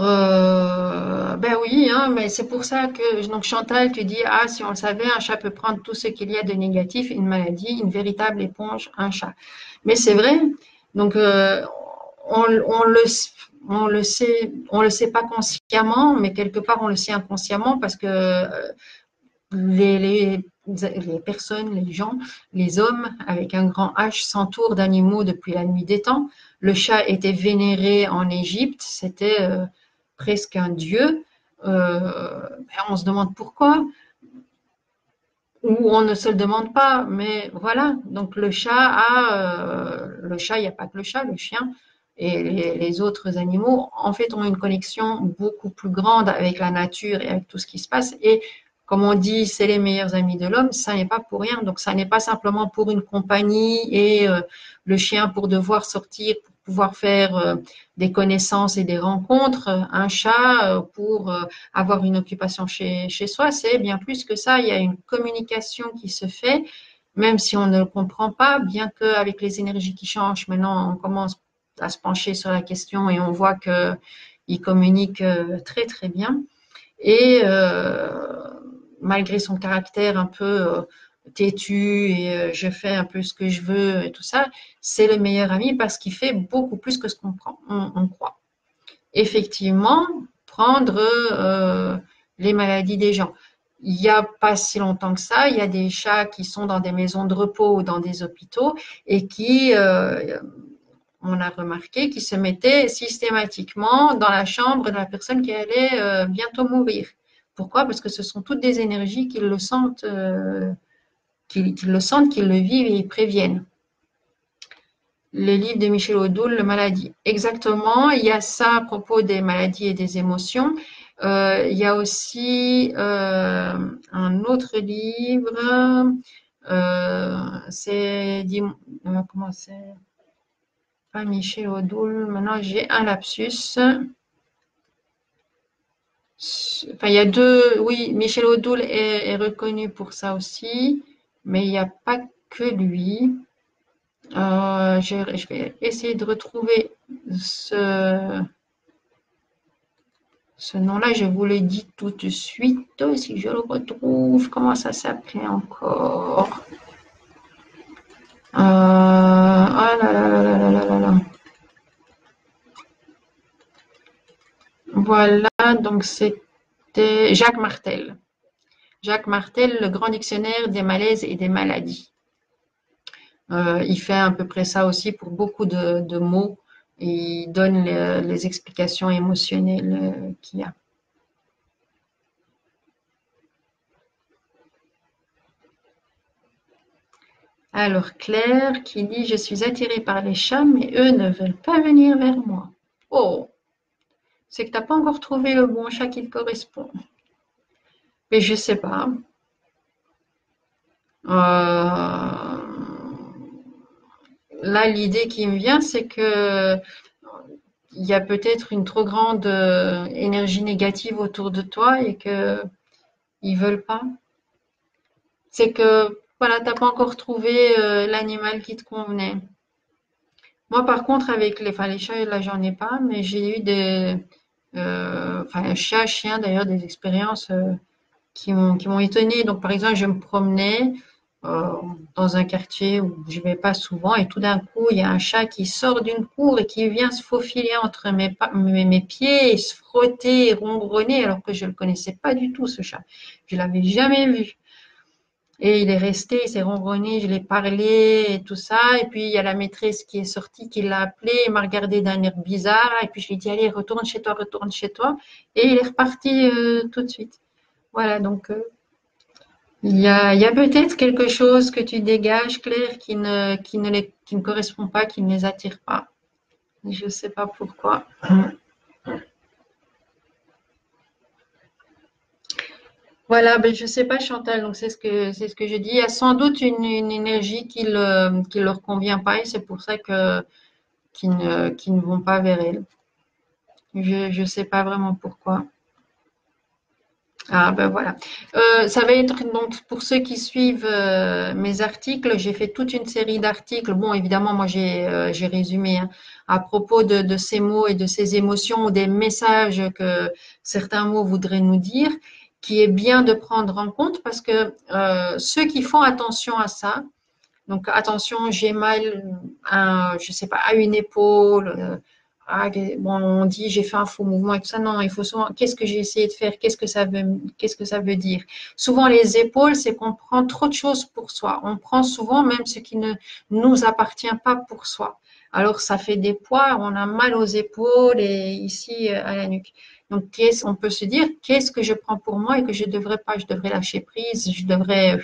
ben oui, hein, mais c'est pour ça que donc Chantal, tu dis, ah, si on le savait, un chat peut prendre tout ce qu'il y a de négatif, une maladie, une véritable éponge, un chat. Mais c'est vrai, donc on, on le, on le sait pas consciemment, mais quelque part on le sait inconsciemment parce que les personnes, les gens, les hommes avec un grand H s'entourent d'animaux depuis la nuit des temps. Le chat était vénéré en Égypte, c'était presque un dieu. On se demande pourquoi, ou on ne se le demande pas, mais voilà. Donc le chat, il n'y a pas que le chat, le chien et les autres animaux, en fait, ont une connexion beaucoup plus grande avec la nature et avec tout ce qui se passe. Et comme on dit, c'est les meilleurs amis de l'homme, ça n'est pas pour rien. Donc ça n'est pas simplement pour une compagnie et le chien pour devoir sortir, pour pouvoir faire des connaissances et des rencontres. Un chat pour avoir une occupation chez soi, c'est bien plus que ça. Il y a une communication qui se fait, même si on ne le comprend pas, bien qu'avec les énergies qui changent, maintenant on commence à se pencher sur la question et on voit qu'il communique très très bien. Et malgré son caractère un peu têtu et je fais un peu ce que je veux et tout ça, c'est le meilleur ami parce qu'il fait beaucoup plus que ce on croit. Effectivement, prendre les maladies des gens. Il n'y a pas si longtemps que ça, il y a des chats qui sont dans des maisons de repos ou dans des hôpitaux et qui, on a remarqué, qui se mettaient systématiquement dans la chambre de la personne qui allait bientôt mourir. Pourquoi? Parce que ce sont toutes des énergies qu'ils le sentent, qu'ils le vivent et ils préviennent. Le livre de Michel Odoul, Le maladie. Exactement, il y a ça à propos des maladies et des émotions. Il y a aussi un autre livre, c'est, comment c'est? Pas Michel Odoul, maintenant j'ai un lapsus. Enfin, il y a deux, oui, Michel Odoul est reconnu pour ça aussi, mais il n'y a pas que lui. Je vais essayer de retrouver ce, ce nom-là. Je vous le dis tout de suite si je le retrouve. Comment ça s'appelait encore? Ah là là là là là là là là. Voilà, donc c'était Jacques Martel. Jacques Martel, le grand dictionnaire des malaises et des maladies. Il fait à peu près ça aussi pour beaucoup de mots. Il donne les explications émotionnelles qu'il y a. Alors Claire qui dit je suis attirée par les chats mais eux ne veulent pas venir vers moi. Oh, c'est que tu n'as pas encore trouvé le bon chat qui te correspond. Mais je sais pas. Là, l'idée qui me vient, c'est que il y a peut-être une trop grande énergie négative autour de toi et que ils veulent pas. C'est que voilà, t'as pas encore trouvé l'animal qui te convenait. Moi, par contre, avec les chats, là, j'en ai pas, mais j'ai eu chat, chien, d'ailleurs, des expériences qui m'ont étonnée. Donc, par exemple, je me promenais euh, dans un quartier où je vais pas souvent et tout d'un coup, il y a un chat qui sort d'une cour et qui vient se faufiler entre mes pieds et se frotter et ronronner alors que je le connaissais pas du tout, ce chat. Je l'avais jamais vu. Et il est resté, il s'est ronronné, je l'ai parlé et tout ça. Et puis, il y a la maîtresse qui est sortie, qui l'a appelé, il m'a regardé d'un air bizarre. Et puis, je lui ai dit, allez, retourne chez toi, retourne chez toi. Et il est reparti tout de suite. Voilà, donc il y a peut-être quelque chose que tu dégages, Claire, qui ne correspond pas, qui ne les attire pas. Je ne sais pas pourquoi. Voilà, ben je sais pas Chantal, donc c'est ce que je dis. Il y a sans doute une énergie qui leur convient pas et c'est pour ça que qui ne vont pas vers elle. Je sais pas vraiment pourquoi. Ah ben voilà. Ça va être donc pour ceux qui suivent mes articles, j'ai fait toute une série d'articles. Bon, évidemment, moi j'ai résumé hein, à propos de ces mots et de ces émotions ou des messages que certains mots voudraient nous dire, qui est bien de prendre en compte parce que ceux qui font attention à ça, donc attention, j'ai mal, je sais pas, à une épaule. Bon, on dit j'ai fait un faux mouvement et tout ça. Non, il faut souvent. Qu'est-ce que j'ai essayé de faire? Qu'est-ce que ça veut dire? Souvent les épaules, c'est qu'on prend trop de choses pour soi. On prend souvent même ce qui ne nous appartient pas pour soi. Alors ça fait des poids, on a mal aux épaules et ici à la nuque. Donc on peut se dire qu'est-ce que je prends pour moi et que je devrais pas. Je devrais lâcher prise. Je devrais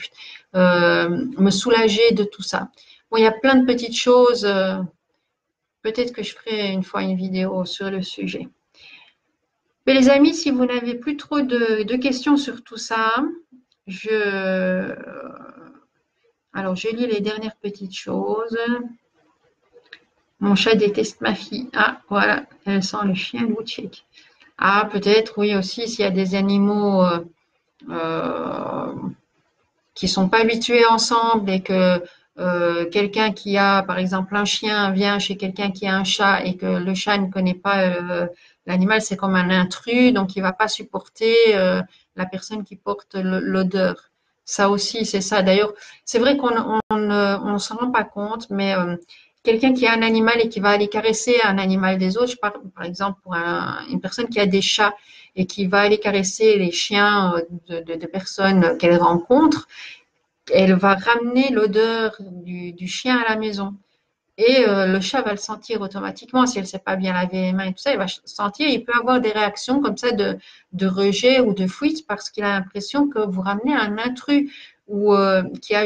me soulager de tout ça. Bon, il y a plein de petites choses. Peut-être que je ferai une fois une vidéo sur le sujet. Mais les amis, si vous n'avez plus trop de questions sur tout ça, je, alors je lis les dernières petites choses. Mon chat déteste ma fille. Ah, voilà, elle sent le chien Louchek. Ah, peut-être, oui, aussi, s'il y a des animaux euh, qui sont pas habitués ensemble et que quelqu'un qui a, par exemple, un chien vient chez quelqu'un qui a un chat et que le chat ne connaît pas l'animal, c'est comme un intrus, donc il va pas supporter la personne qui porte l'odeur. Ça aussi, c'est ça. D'ailleurs, c'est vrai qu'on ne s'en rend pas compte, mais quelqu'un qui a un animal et qui va aller caresser un animal des autres, je parle par exemple pour une personne qui a des chats et qui va aller caresser les chiens de personnes qu'elle rencontre, elle va ramener l'odeur du chien à la maison. Et le chat va le sentir automatiquement. Si elle ne s'est pas bien lavé les mains et tout ça, il va sentir. Il peut avoir des réactions comme ça de rejet ou de fuite parce qu'il a l'impression que vous ramenez un intrus ou qu'il y a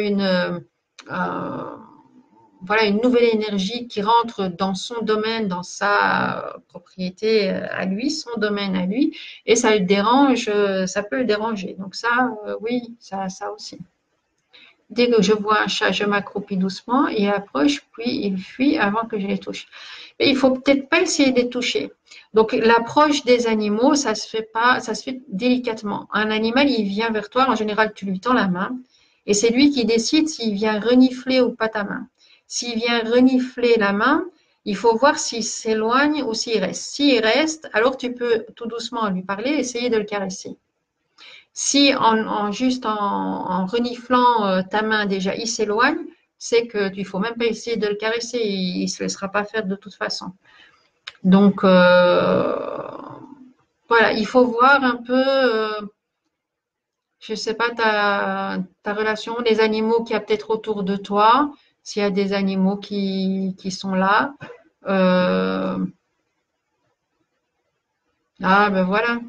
voilà, une nouvelle énergie qui rentre dans son domaine, dans sa propriété à lui, son domaine à lui, et ça le dérange, ça peut le déranger. Donc ça, oui, ça aussi. Dès que je vois un chat, je m'accroupis doucement et approche, puis il fuit avant que je les touche. Mais il faut peut-être pas essayer de les toucher. Donc l'approche des animaux, ça se fait pas, ça se fait délicatement. Un animal, il vient vers toi, en général, tu lui tends la main et c'est lui qui décide s'il vient renifler ou pas ta main. S'il vient renifler la main, il faut voir s'il s'éloigne ou s'il reste. S'il reste, alors tu peux tout doucement lui parler, essayer de le caresser. Si juste en reniflant ta main déjà, il s'éloigne, c'est que il faut même pas essayer de le caresser, il ne se laissera pas faire de toute façon. Donc voilà, il faut voir un peu, je sais pas, ta relation, les animaux qu'il y a peut-être autour de toi, s'il y a des animaux qui sont là. Euh, ah ben voilà.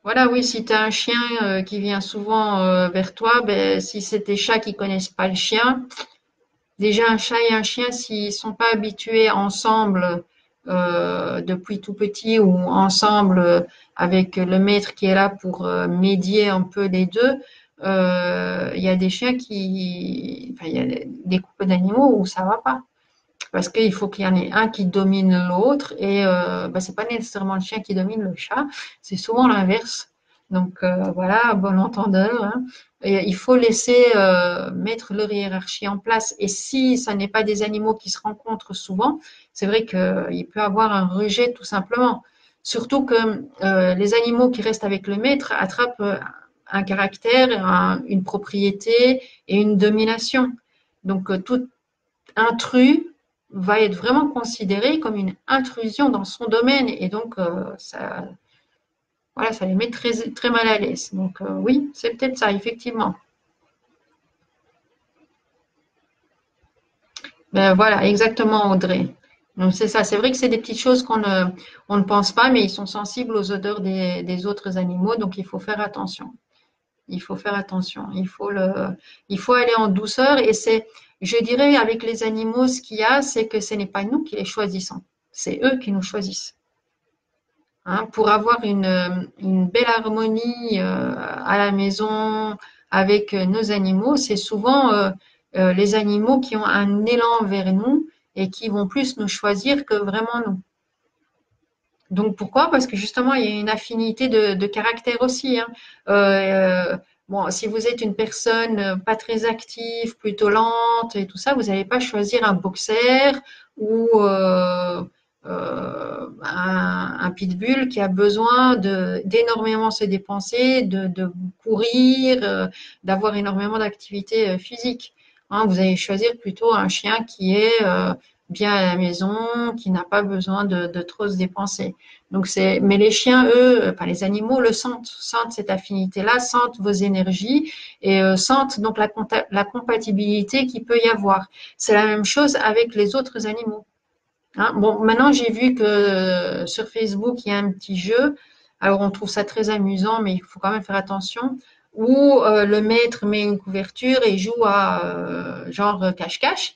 Voilà, oui, si tu as un chien qui vient souvent vers toi, ben, si c'est des chats qui connaissent pas le chien, déjà un chat et un chien, s'ils sont pas habitués ensemble depuis tout petit ou ensemble avec le maître qui est là pour médier un peu les deux, il y a des chiens enfin, il y a des couples d'animaux où ça va pas. Parce qu'il faut qu'il y en ait un qui domine l'autre et bah, c'est pas nécessairement le chien qui domine le chat, c'est souvent l'inverse. Donc voilà, bon entendeur. Hein. Et il faut laisser mettre leur hiérarchie en place. Et si ça n'est pas des animaux qui se rencontrent souvent, c'est vrai qu'il peut avoir un rejet tout simplement. Surtout que les animaux qui restent avec le maître attrapent un caractère, une propriété et une domination. Donc tout intrus va être vraiment considéré comme une intrusion dans son domaine et donc ça, voilà, ça les met très, très mal à l'aise. Donc oui, c'est peut-être ça, effectivement. Voilà, exactement, Audrey. Donc c'est ça, c'est vrai que c'est des petites choses on ne pense pas, mais ils sont sensibles aux odeurs des autres animaux, donc il faut faire attention. Il faut faire attention. Il faut aller en douceur et je dirais, avec les animaux, ce qu'il y a, c'est que ce n'est pas nous qui les choisissons. C'est eux qui nous choisissent. hein, pour avoir une belle harmonie à la maison avec nos animaux, c'est souvent les animaux qui ont un élan vers nous et qui vont plus nous choisir que vraiment nous. Donc pourquoi? Parce que justement, il y a une affinité de caractère aussi, hein. Bon, si vous êtes une personne pas très active, plutôt lente et tout ça, vous n'allez pas choisir un boxer ou un pitbull qui a besoin d'énormément se dépenser, de courir, d'avoir énormément d'activité physique. Hein, vous allez choisir plutôt un chien qui est bien à la maison, qui n'a pas besoin de trop se dépenser. Donc mais les chiens, eux, enfin les animaux le sentent cette affinité-là, sentent vos énergies et sentent donc la compatibilité qu'il peut y avoir. C'est la même chose avec les autres animaux. Hein. Bon, maintenant j'ai vu que sur Facebook il y a un petit jeu. Alors on trouve ça très amusant, mais il faut quand même faire attention. Où le maître met une couverture et joue à genre cache-cache.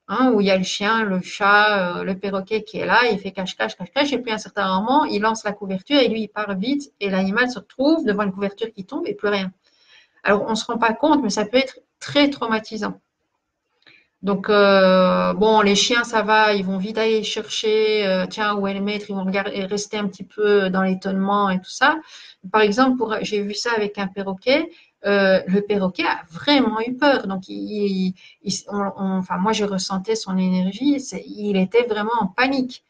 Hein, où il y a le chien, le chat, le perroquet qui est là, il fait cache-cache, cache-cache, et puis à un certain moment, il lance la couverture et lui, il part vite, et l'animal se retrouve devant une couverture qui tombe et plus rien. Alors, on ne se rend pas compte, mais ça peut être très traumatisant. Donc, bon, les chiens, ça va, ils vont vite aller chercher, tiens, où est le maître, ils vont regarder, rester un petit peu dans l'étonnement et tout ça. Par exemple, j'ai vu ça avec un perroquet. Le perroquet a vraiment eu peur. Donc, enfin, moi, je ressentais son énergie. Il était vraiment en panique.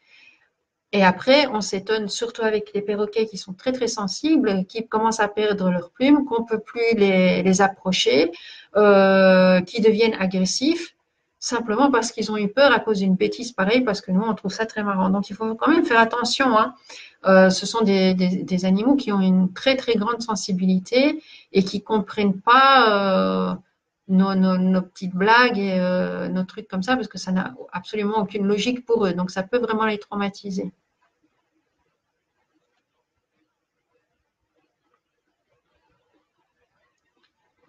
Et après, on s'étonne surtout avec les perroquets qui sont très, très sensibles, qui commencent à perdre leurs plumes, qu'on ne peut plus les approcher, qui deviennent agressifs, simplement parce qu'ils ont eu peur à cause d'une bêtise pareille, parce que nous, on trouve ça très marrant. Donc, il faut quand même faire attention, hein. Ce sont des animaux qui ont une très, très grande sensibilité et qui comprennent pas nos petites blagues et nos trucs comme ça, parce que ça n'a absolument aucune logique pour eux. Donc, ça peut vraiment les traumatiser.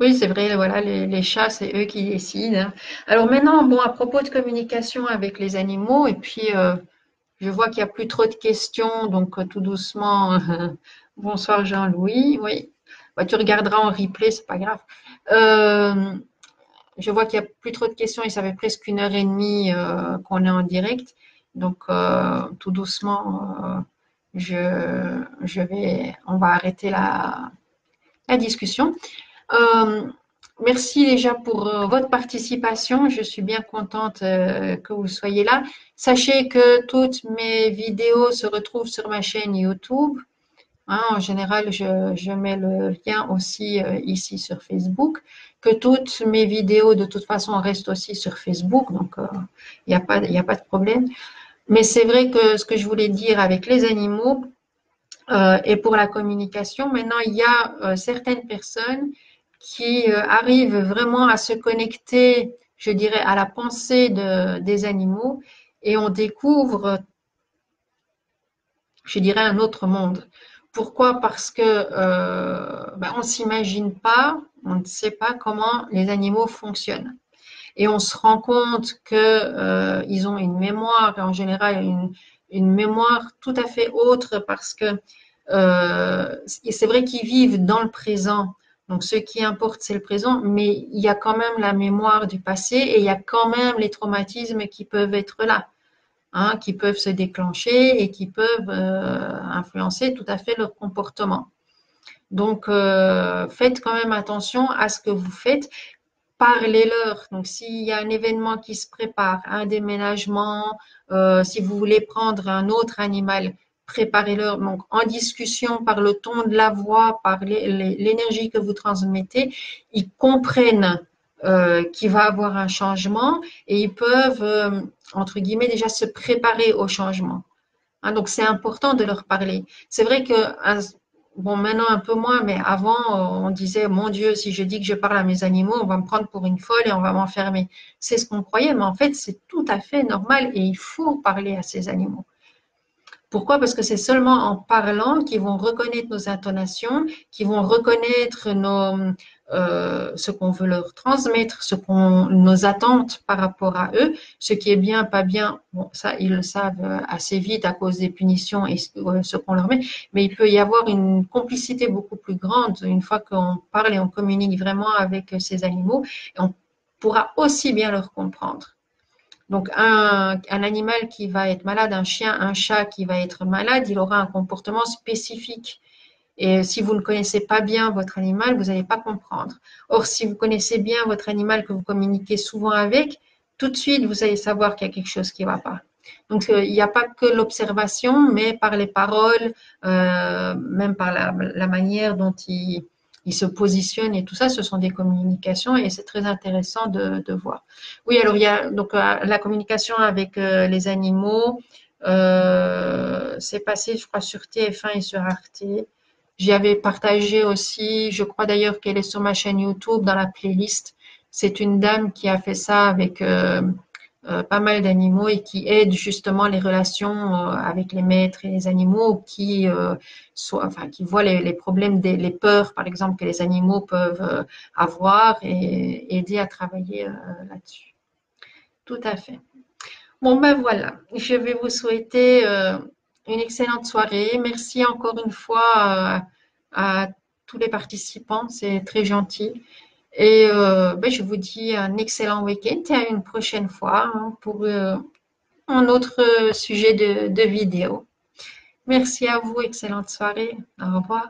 Oui, c'est vrai, voilà, les chats, c'est eux qui décident, hein. Alors maintenant, bon, à propos de communication avec les animaux, et puis je vois qu'il n'y a plus trop de questions, donc tout doucement, bonsoir Jean-Louis, oui. Bah, tu regarderas en replay, c'est pas grave. Euh, je vois qu'il n'y a plus trop de questions et ça fait presque 1 heure et demie qu'on est en direct, donc tout doucement, on va arrêter la discussion. Euh, Merci déjà pour votre participation. Je suis bien contente que vous soyez là. Sachez que toutes mes vidéos se retrouvent sur ma chaîne YouTube. Hein, en général, je mets le lien aussi ici sur Facebook. Que toutes mes vidéos, de toute façon, restent aussi sur Facebook. Donc, il y a pas de problème. Mais c'est vrai que ce que je voulais dire avec les animaux et pour la communication, maintenant, il y a certaines personnes qui arrivent vraiment à se connecter, je dirais, à la pensée des animaux et on découvre, je dirais, un autre monde. Pourquoi? Parce que ben, on ne s'imagine pas, on ne sait pas comment les animaux fonctionnent. Et on se rend compte que ils ont une mémoire, en général une mémoire tout à fait autre parce que c'est vrai qu'ils vivent dans le présent. Donc, ce qui importe, c'est le présent, mais il y a quand même la mémoire du passé et il y a quand même les traumatismes qui peuvent être là, hein, qui peuvent se déclencher et qui peuvent influencer tout à fait leur comportement. Donc, faites quand même attention à ce que vous faites. Parlez-leur. Donc, s'il y a un événement qui se prépare, un déménagement, si vous voulez prendre un autre animal, préparez-leur. Donc, en discussion, par le ton de la voix, par l'énergie que vous transmettez, ils comprennent qu'il va avoir un changement et ils peuvent, entre guillemets, déjà se préparer au changement. Hein, donc, c'est important de leur parler. C'est vrai que bon, maintenant un peu moins, mais avant, on disait, mon Dieu, si je dis que je parle à mes animaux, on va me prendre pour une folle et on va m'enfermer. C'est ce qu'on croyait, mais en fait, c'est tout à fait normal et il faut parler à ces animaux. Pourquoi? Parce que c'est seulement en parlant qu'ils vont reconnaître nos intonations, qu'ils vont reconnaître ce qu'on veut leur transmettre, nos attentes par rapport à eux, ce qui est bien, pas bien. Bon, ça, ils le savent assez vite à cause des punitions et ce qu'on leur met. Mais il peut y avoir une complicité beaucoup plus grande une fois qu'on parle et on communique vraiment avec ces animaux. Et on pourra aussi bien leur comprendre. Donc, un animal qui va être malade, un chien, un chat qui va être malade, il aura un comportement spécifique. Et si vous ne connaissez pas bien votre animal, vous n'allez pas comprendre. Or, si vous connaissez bien votre animal que vous communiquez souvent avec, tout de suite, vous allez savoir qu'il y a quelque chose qui ne va pas. Donc, il n'y a pas que l'observation, mais par les paroles, même par la manière dont il se positionne et tout ça, ce sont des communications et c'est très intéressant de voir. Oui, alors il y a donc la communication avec les animaux, c'est passé, je crois, sur TF1 et sur Arte. J'y avais partagé aussi, je crois d'ailleurs qu'elle est sur ma chaîne YouTube dans la playlist. C'est une dame qui a fait ça avec pas mal d'animaux et qui aide justement les relations avec les maîtres et les animaux qui voient les problèmes, les peurs par exemple que les animaux peuvent avoir et aider à travailler là-dessus. Tout à fait. Bon ben voilà, je vais vous souhaiter une excellente soirée. Merci encore une fois à tous les participants, c'est très gentil. Et ben, je vous dis un excellent week-end et à une prochaine fois hein, pour un autre sujet de vidéo. Merci à vous, excellente soirée. Au revoir.